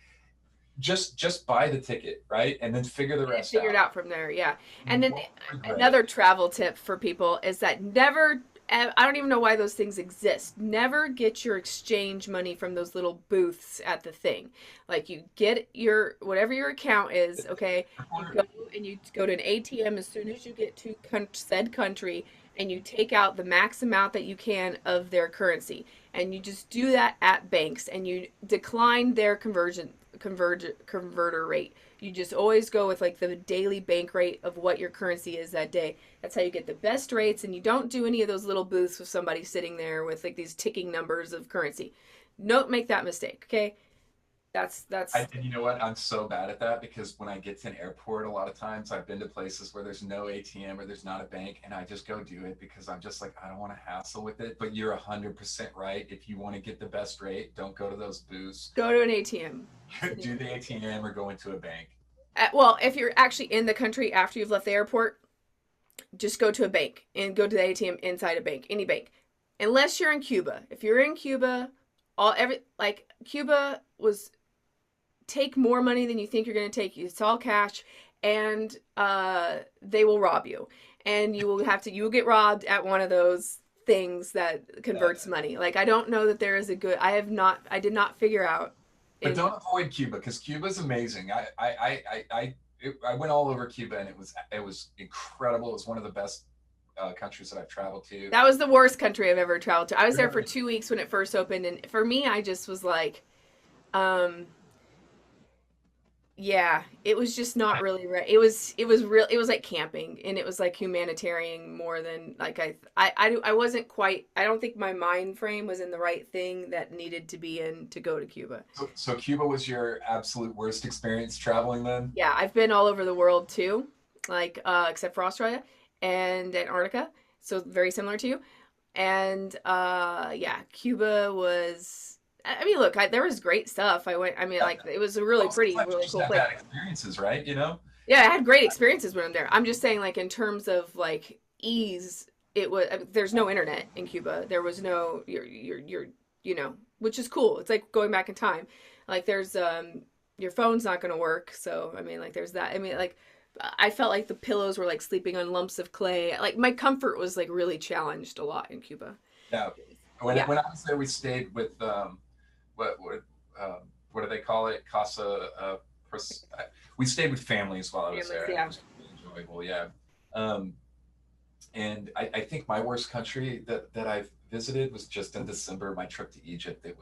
just buy the ticket, right? And then figure the Yeah, rest figure it out. out from there. Yeah. You And then won't regret it. another travel tip for people is that never, I don't even know why those things exist. Never get your exchange money from those little booths at the thing. Like you get your, whatever your account is, okay, you go and you go to an ATM as soon as you get to said country, and you take out the max amount that you can of their currency. And you just do that at banks, and you decline their converter rate. You just always go with like the daily bank rate of what your currency is that day. That's how you get the best rates, and you don't do any of those little booths with somebody sitting there with like these ticking numbers of currency. Don't make that mistake, okay? That's And you know what? I'm so bad at that because when I get to an airport, a lot of times I've been to places where there's no ATM or there's not a bank, and I just go do it because I'm just like, I don't want to hassle with it. But you're 100% right. If you want to get the best rate, don't go to those booths. go to an ATM. Do the ATM or go into a bank. Well, if you're actually in the country after you've left the airport, just go to a bank and go to the ATM inside a bank, any bank. Unless you're in Cuba. If you're in Cuba, Cuba was take more money than you think you're going to take. It's all cash, and they will rob you, and you will get robbed at one of those things that Uh, converts money. Like I don't know that there is a good. I did not figure out But in don't avoid Cuba because Cuba's amazing. I went all over Cuba and it was incredible. It was one of the best countries that I've traveled to. that was the worst country I've ever traveled to. I was there for Really? 2 weeks when it first opened, and for me, I just was like, um, yeah, it was just not really right. It was real. It was like camping, and it was like humanitarian more than like I wasn't quite. I don't think my mind frame was in the right thing that needed to be in to go to Cuba. So Cuba was your absolute worst experience traveling then? Yeah, I've been all over the world too, like except for Australia and Antarctica, so very similar to you. And yeah, Cuba was. I mean, look, there was great stuff. I went. I mean, Yeah. like it was a really Well, pretty, sometimes you really just cool have place. bad experiences, right? You know? Yeah, I had great experiences when I'm there. I'm just saying, like in terms of like ease, it was. I mean, there's no internet in Cuba. There was no. You know, which is cool. It's like going back in time. Like there's your phone's not going to work. So I mean, like there's that. I mean, like I felt like the pillows were like sleeping on lumps of clay. Like my comfort was like really challenged a lot in Cuba. Yeah. Yeah, When I was there, we stayed with what what do they call it? Casa. We stayed with families while I was families. there. It Yeah, was really enjoyable. Yeah. Um, and I think my worst country that I've visited was just in December. My trip to Egypt. It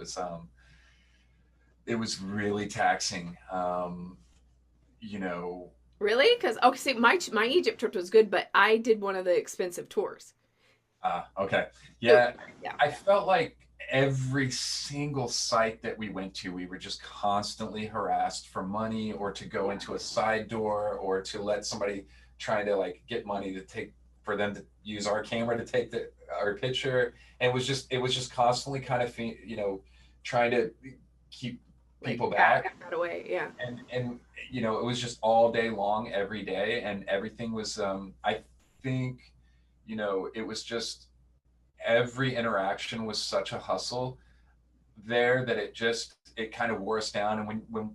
was really taxing. You know, really? Because okay, see, my Egypt trip was good, but I did one of the expensive tours. okay. It, Yeah, yeah, I felt like every single site that we went to, we were just constantly harassed for money or to go yeah. into a side door or to let somebody try to like get money to take for them to use our camera to take our picture. And it was just constantly kind of trying to keep Like people bat back. that away. Yeah, And it was just all day long every day and everything was I think it was just every interaction was such a hustle there that it kind of wore us down. And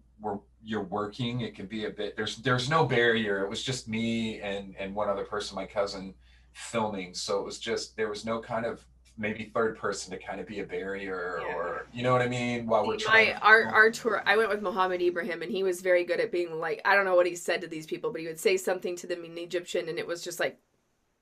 you're working, it can be a bit, there's no barrier. It was just me and one other person, my cousin, filming. So it was just, there was no kind of maybe third person to kind of be a barrier, yeah. or you know what I mean, while we're See, trying my to film. our tour, I went with Mohammed Ibrahim, and he was very good at being like, I don't know what he said to these people, but he would say something to them in Egyptian, and it was just like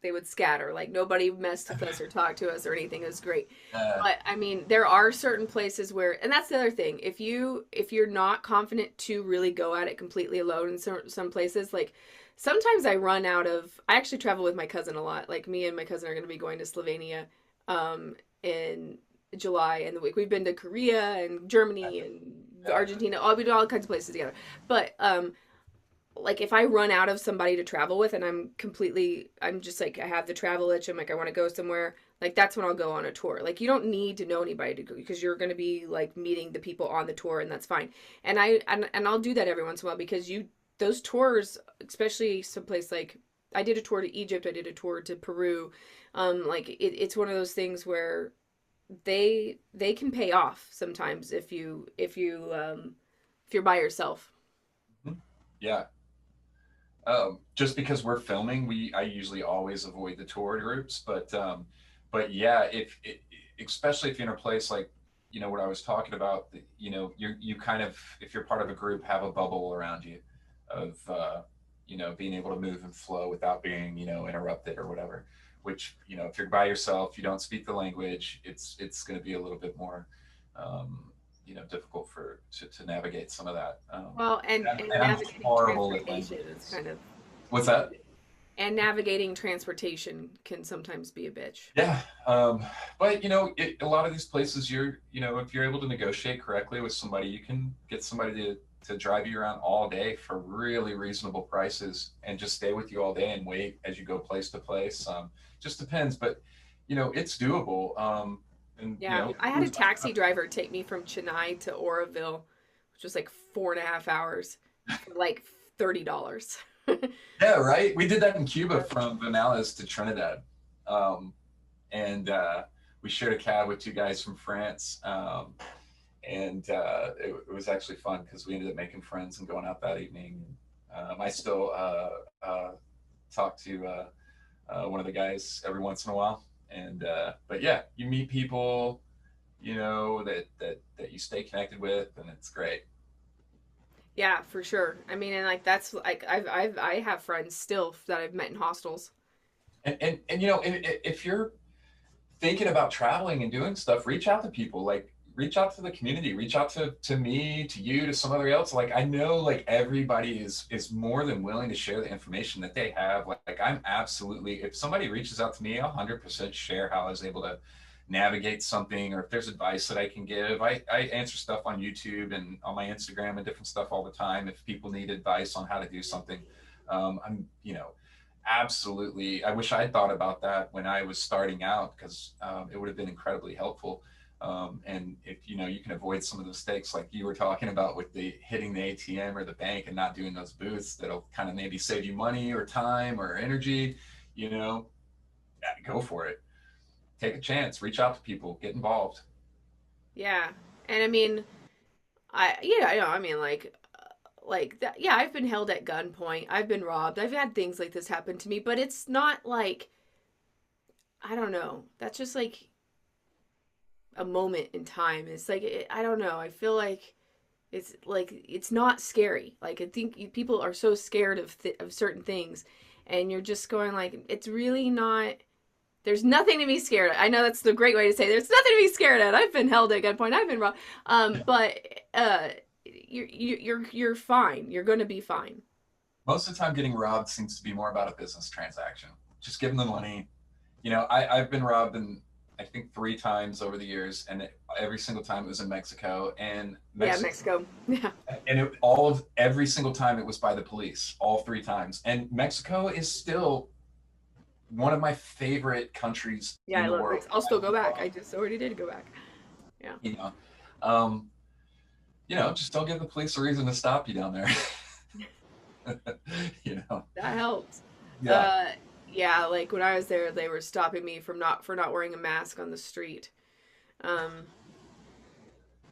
they would scatter, like nobody messed with us or talked to us or anything. It was great. uh, But I mean, there are certain places where, and that's the other thing. If you're not confident to really go at it completely alone in some places, like sometimes I run out of. I actually travel with my cousin a lot. Like me and my cousin are going to be going to Slovenia, in July, and the week we've been to Korea and Germany and yeah. Argentina. All we do all kinds of places together. But like if I run out of somebody to travel with and I'm just like I have the travel itch, I'm like I want to go somewhere, like that's when I'll go on a tour. Like you don't need to know anybody to go because you're going to be like meeting the people on the tour and that's fine. And I'll do that every once in a while because you those tours, especially someplace like I did a tour to Egypt, I did a tour to Peru. Like it's one of those things where they can pay off sometimes if you're by yourself. Mhm. Yeah. Just because we're filming, I usually always avoid the tour groups, but yeah, especially if you're in a place like, what I was talking about, you kind of, if you're part of a group, have a bubble around you of, being able to move and flow without being, interrupted or whatever. Which, if you're by yourself, you don't speak the language, it's going to be a little bit more, difficult to navigate some of that. Well, and And I'm navigating horrible with transportation is languages. kind of What's that? and navigating transportation can sometimes be a bitch. Yeah, but a lot of these places, if you're able to negotiate correctly with somebody, you can get somebody to drive you around all day for really reasonable prices and just stay with you all day and wait as you go place to place. Just depends, but it's doable. And Yeah, I had a taxi driver take me from Chennai to Oroville, which was like 4.5 hours for like $30. yeah, right. We did that in Cuba from Vanales to Trinidad, um, and we shared a cab with two guys from France. And it was actually fun because we ended up making friends and going out that evening. I still talk to one of the guys every once in a while, and but yeah, you meet people, that you stay connected with, and it's great. Yeah, for sure. I mean, and like that's like I have friends still that I've met in hostels. And if you're thinking about traveling and doing stuff, reach out to people. Like, reach out to the community, reach out to me, to you, to somebody else. Like, I know, like, everybody is more than willing to share the information that they have. Like I'm absolutely, if somebody reaches out to me, 100% share how I was able to navigate something, or if there's advice that I can give. I answer stuff on YouTube and on my Instagram and different stuff all the time if people need advice on how to do something. I'm, absolutely. I wish I had thought about that when I was starting out, because it would have been incredibly helpful. And if you can avoid some of the mistakes like you were talking about with the hitting the ATM or the bank and not doing those booths, that'll kind of maybe save you money or time or energy. You know, go for it. Take a chance. Reach out to people. Get involved. Yeah, and I mean, I know. I mean, like that. Yeah, I've been held at gunpoint. I've been robbed. I've had things like this happen to me, but it's not like I don't know. That's just like a moment in time. It's like I don't know. I feel like it's not scary. Like I think people are so scared of certain things, and you're just going like it's really not. There's nothing to be scared of. I know that's the great way to say there's nothing to be scared of. I've been held at gunpoint. I've been robbed. But you're fine. You're going to be fine. Most of the time, getting robbed seems to be more about a business transaction. Just give them the money. I've been robbed in, I think, 3 times over the years, and every single time it was in Mexico. And Yeah, Mexico, Mexico. Yeah, and every single time it was by the police, all 3 times. And Mexico is still one of my favorite countries yeah. in I the love world. Mexico. I'll still go back. I just already did go back. Yeah, You know, um, just don't give the police a reason to stop you down there. you know, that helped. yeah. Uh, yeah. Like when I was there, they were stopping me from not wearing a mask on the street. Um,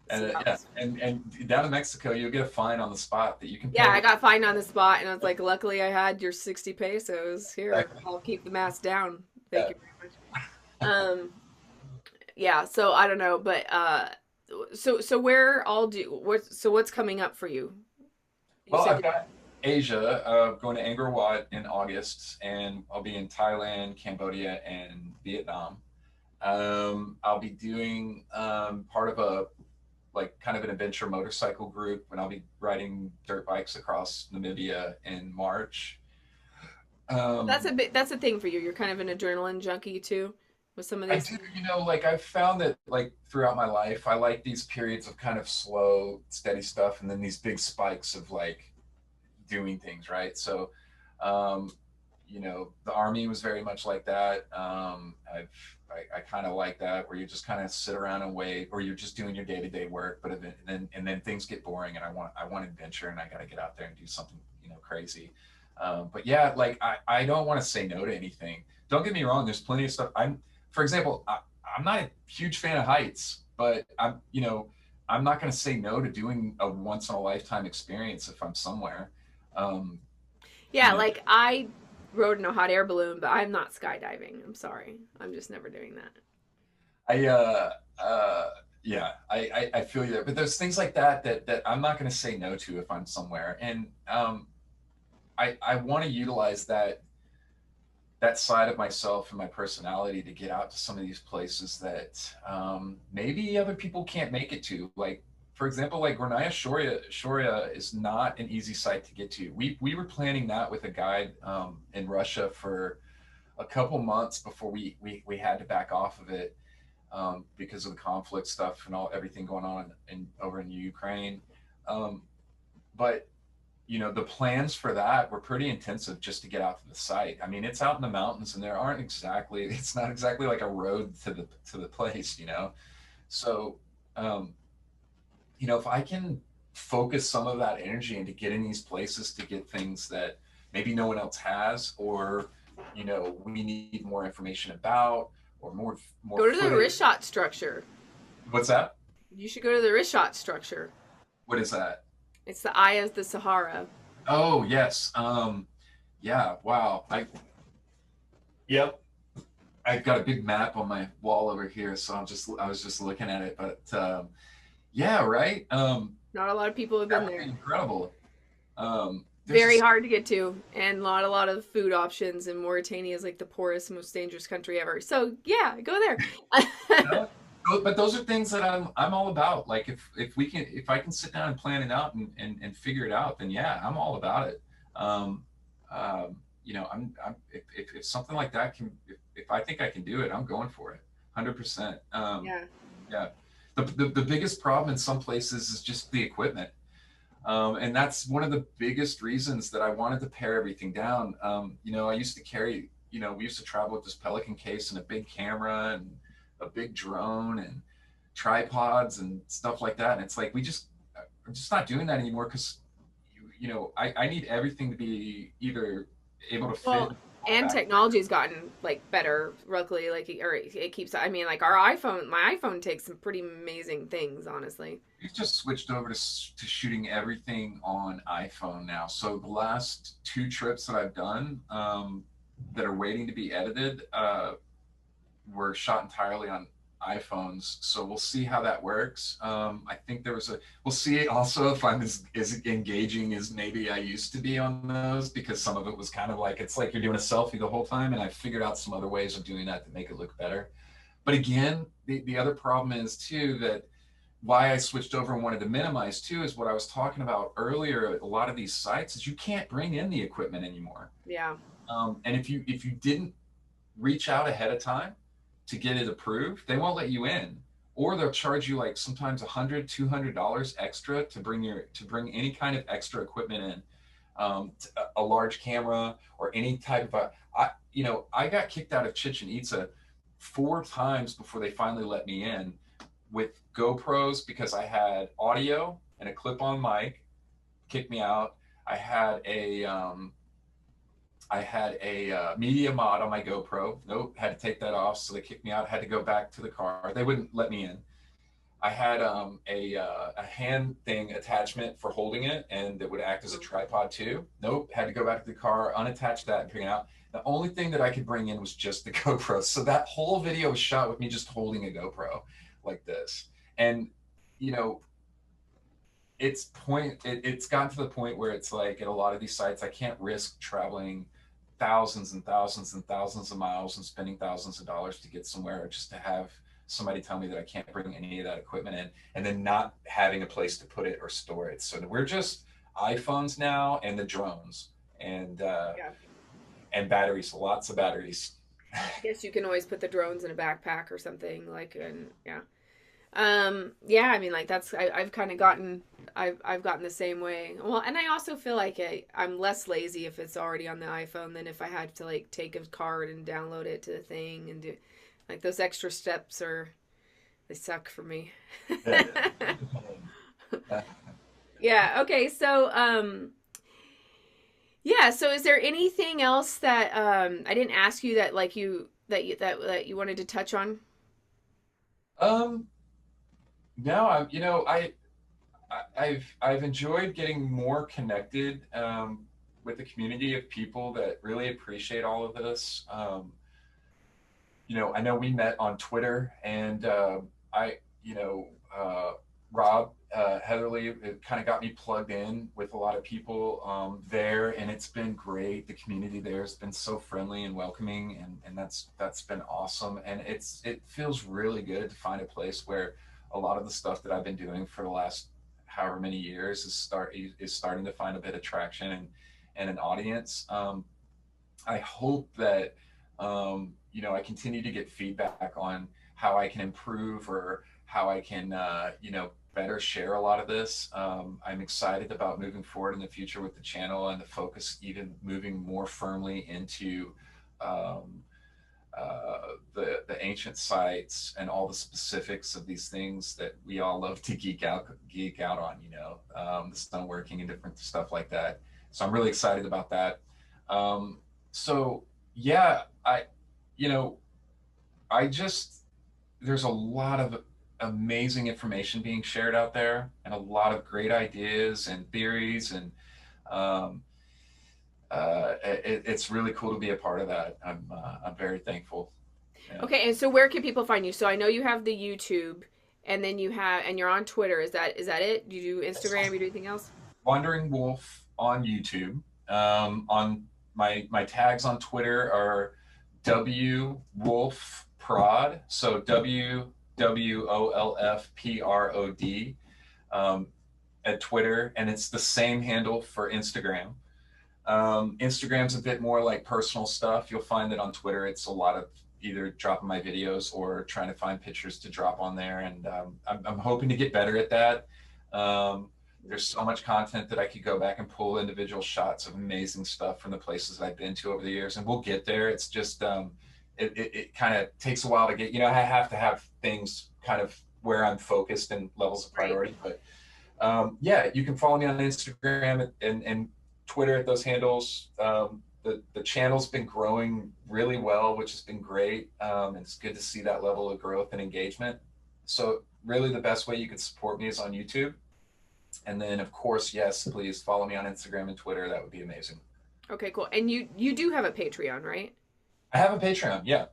so And that yeah, was and down in Mexico, you'll get a fine on the spot that you can yeah. pay. I got fined on the spot, and I was like, luckily I had your 60 pesos here. Exactly. I'll keep the mask down. Thank Yeah. you very much. Yeah, so I don't know, but so where all do what's coming up for you? You Well, said I've got Asia, going to Angkor Wat in August, and I'll be in Thailand, Cambodia, and Vietnam. I'll be doing part of a, like, kind of an adventure motorcycle group, and I'll be riding dirt bikes across Namibia in March. Um, that's a thing for you. You're kind of an adrenaline junkie too with some of I these do, things. like, I've found that, like, throughout my life, I like these periods of kind of slow, steady stuff, and then these big spikes of, like, doing things, right? So, um, the army was very much like that. I kind of like that, where you just kind of sit around and wait, or you're just doing your day to day work, but then things get boring, and I want adventure, and I got to get out there and do something, crazy. But yeah, like, I don't want to say no to anything. Don't get me wrong. There's plenty of stuff. For example, I'm not a huge fan of heights, but I'm not going to say no to doing a once in a lifetime experience if I'm somewhere. Um, you Yeah, know, like I rode in a hot air balloon, but I'm not skydiving. I'm sorry. I'm just never doing that. I yeah, I feel you there. But there's things like that I'm not going to say no to if I'm somewhere, and I want to utilize that side of myself and my personality to get out to some of these places that maybe other people can't make it to. Like, for example, like Granaya Shoria is not an easy site to get to. We were planning that with a guide in Russia for a couple months before we had to back off of it, because of the conflict stuff and everything going on over in Ukraine. Um, but the plans for that were pretty intensive just to get out to the site. I mean, it's out in the mountains, and it's not exactly like a road to the place. So, um, if I can focus some of that energy into getting these places to get things that maybe no one else has, or we need more information about, or more Go to the footage. wrist shot structure. What's that? You should go to the wrist shot structure. What is that? It's the Eye of the Sahara. Oh, yes. Yeah. Wow. Yep. I've got a big map on my wall over here, so I was just looking at it. But yeah, right. Not a lot of people have That been would be there. incredible. There's Very this, hard to get to, and not a lot of food options. And Mauritania is like the poorest, most dangerous country ever. So yeah, go there. no, but those are things that I'm all about. Like if I can sit down and plan it out and figure it out, then yeah, I'm all about it. Um, you know, I'm if something like that if I think I can do it, I'm going for it, 100%. Yeah. Yeah, the biggest problem in some places is just the equipment. And that's one of the biggest reasons that I wanted to pare everything down. You know, I used to carry, you know, we used to travel with this Pelican case and a big camera and a big drone and tripods and stuff like that. And it's like, I'm just not doing that anymore because, you know, I need everything to be either able to fit Well, in a and backpack. technology's gotten like better, luckily. Like, or it keeps. I mean, like our iPhone, my iPhone takes some pretty amazing things, honestly. We've just switched over to shooting everything on iPhone now. So the last two trips that I've done that are waiting to be edited, were shot entirely on iPhones. So we'll see how that works. I think we'll see also if I'm as engaging as maybe I used to be on those because some of it was kind of like, it's like you're doing a selfie the whole time. And I figured out some other ways of doing that to make it look better. But again, the other problem is too that why I switched over and wanted to minimize too is what I was talking about earlier. A lot of these sites is you can't bring in the equipment anymore. Yeah. And if you didn't reach out ahead of time to get it approved, they won't let you in. Or they'll charge you like sometimes $100, $200 extra to bring any kind of extra equipment in, a large camera or any type of you know, I got kicked out of Chichen Itza 4 times before they finally let me in with GoPros because I had audio and a clip-on mic. Kicked me out. I had a media mod on my GoPro. Nope, had to take that off. So they kicked me out. Had to go back to the car. They wouldn't let me in. I had a hand thing attachment for holding it, and that would act as a tripod too. Nope, had to go back to the car, unattach that, and bring it out. The only thing that I could bring in was just the GoPro. So that whole video was shot with me just holding a GoPro like this. And you know, it's gotten to the point where it's like at a lot of these sites I can't risk traveling thousands and thousands and thousands of miles and spending thousands of dollars to get somewhere just to have somebody tell me that I can't bring any of that equipment in and then not having a place to put it or store it. So we're just iPhones now and the drones Yeah. and batteries, lots of batteries. I guess you can always put the drones in a backpack or something like, and yeah. Yeah, I mean, like I've kind of gotten, I've gotten the same way. Well, and I also feel like I'm less lazy if it's already on the iPhone than if I had to like take a card and download it to the thing and do like those extra steps are, they suck for me. Yeah. Okay. So, yeah. So, is there anything else that I didn't ask you that like that you wanted to touch on? um no, I've enjoyed getting more connected with the community of people that really appreciate all of this. You know, I know we met on Twitter, and I, you know, Rob Heatherly, it kind of got me plugged in with a lot of people there, and it's been great. The community there has been so friendly and welcoming, and that's been awesome. And it feels really good to find a place where a lot of the stuff that I've been doing for the last however many years is starting to find a bit of traction and an audience. I hope that you know I continue to get feedback on how I can improve or how I can you know better share a lot of this. I'm excited about moving forward in the future with the channel and the focus even moving more firmly into um, the ancient sites and all the specifics of these things that we all love to geek out on, you know, the stoneworking and different stuff like that. So I'm really excited about that. So yeah, you know, I just there's a lot of amazing information being shared out there and a lot of great ideas and theories and um, it's really cool to be a part of that. I'm very thankful. Yeah. Okay, and so where can people find you? So I know you have the YouTube, and then and you're on Twitter. Is that it? Do you do Instagram? You do anything else? Wandering Wolf on YouTube. On my tags on Twitter are W Wolf Prod. So WWOLFPROD at Twitter, and it's the same handle for Instagram. Instagram's a bit more like personal stuff. You'll find that on Twitter, it's a lot of either dropping my videos or trying to find pictures to drop on there. And I'm hoping to get better at that. There's so much content that I could go back and pull individual shots of amazing stuff from the places I've been to over the years, and we'll get there. It's just it kind of takes a while to get. I have to have things kind of where I'm focused and levels of Right. priority. But yeah, you can follow me on Instagram and Twitter at those handles. The channel's been growing really well, which has been great. And it's good to see that level of growth and engagement. So really the best way you can support me is on YouTube. And then of course, yes, please follow me on Instagram and Twitter. That would be amazing. Okay, cool. And you do have a Patreon, right? I have a Patreon. Yeah.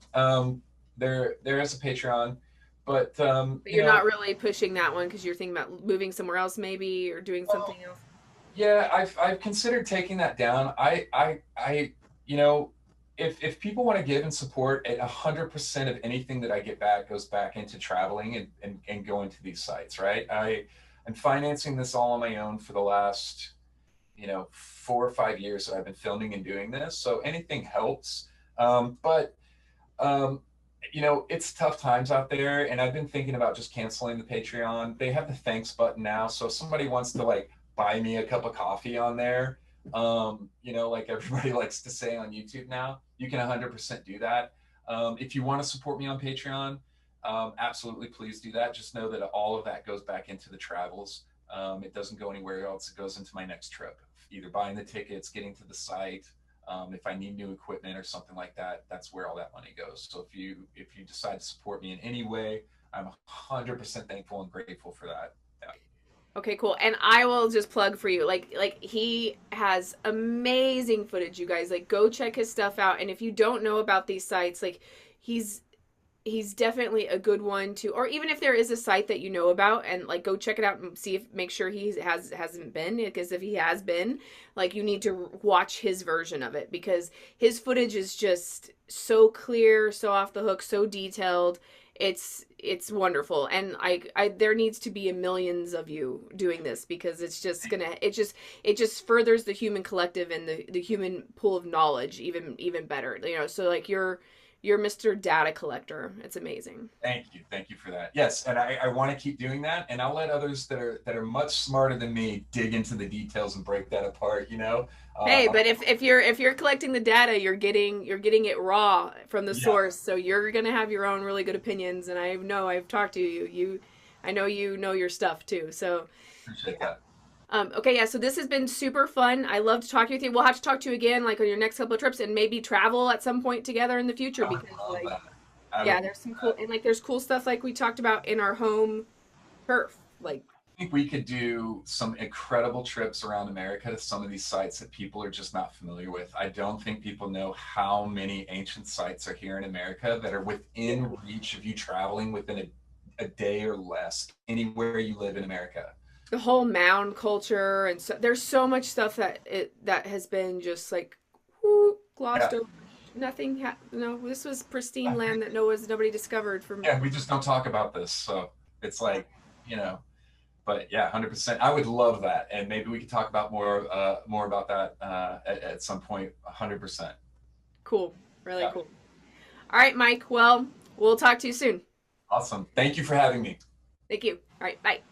There is a Patreon, but But you're not really pushing that one because you're thinking about moving somewhere else, maybe, or doing well, something else. yeah, I've considered taking that down. You know, if people want to give and support, 100% of anything that I get back goes back into traveling and going to these sites, right? I'm financing this all on my own for the last, 4 or 5 years that I've been filming and doing this. So anything helps. But it's tough times out there, and I've been thinking about just canceling the Patreon. They have the thanks button now, so if somebody wants to like buy me a cup of coffee on there, like everybody likes to say on YouTube now, you can 100% do that. If you want to support me on Patreon, absolutely please do that. Just know that all of that goes back into the travels. It doesn't go anywhere else. It goes into my next trip, either buying the tickets, getting to the site. If I need new equipment or something like that, that's where all that money goes. So if you decide to support me in any way, I'm 100% thankful and grateful for that. Yeah. Okay, cool. And I will just plug for you. Like he has amazing footage, you guys. Like go check his stuff out. And if you don't know about these sites, like he's he's definitely a good one to, or even if there is a site that you know about, and like go check it out and see if, make sure he hasn't been, because if he has been, like you need to watch his version of it, because his footage is just so clear, so off the hook, so detailed. It's wonderful, and I there needs to be a millions of you doing this, because it's just gonna it just furthers the human collective and the human pool of knowledge even better, so like you're Mr. Data Collector. It's amazing. Thank you for that. Yes, and I want to keep doing that, and I'll let others that are much smarter than me dig into the details and break that apart. Hey, but if you're collecting the data, you're getting it raw from the Yeah, source, so you're gonna have your own really good opinions. And I know I've talked to you. I know you know your stuff too. So appreciate yeah. that. Okay, yeah. So this has been super fun. I love to talk with you. We'll have to talk to you again, like on your next couple of trips, and maybe travel at some point together in the future, I would because love like that. I would yeah, love there's some cool, that. and like there's cool stuff like we talked about in our home turf. Like I think we could do some incredible trips around America to some of these sites that people are just not familiar with. I don't think people know how many ancient sites are here in America that are yeah, within reach of you traveling within a day or less anywhere you live in America. the whole mound culture, and so there's so much stuff that has been just like whoo, glossed Yeah. over. Nothing no, this was pristine land that nobody discovered from. Yeah, we just don't talk about this. So it's Yeah, like, you know, but yeah, 100%. I would love that. And maybe we could talk about more about that at some point. 100%. cool, really Yeah. cool. All right, Mike, well, we'll talk to you soon. Awesome. Thank you for having me. Thank you. All right, bye.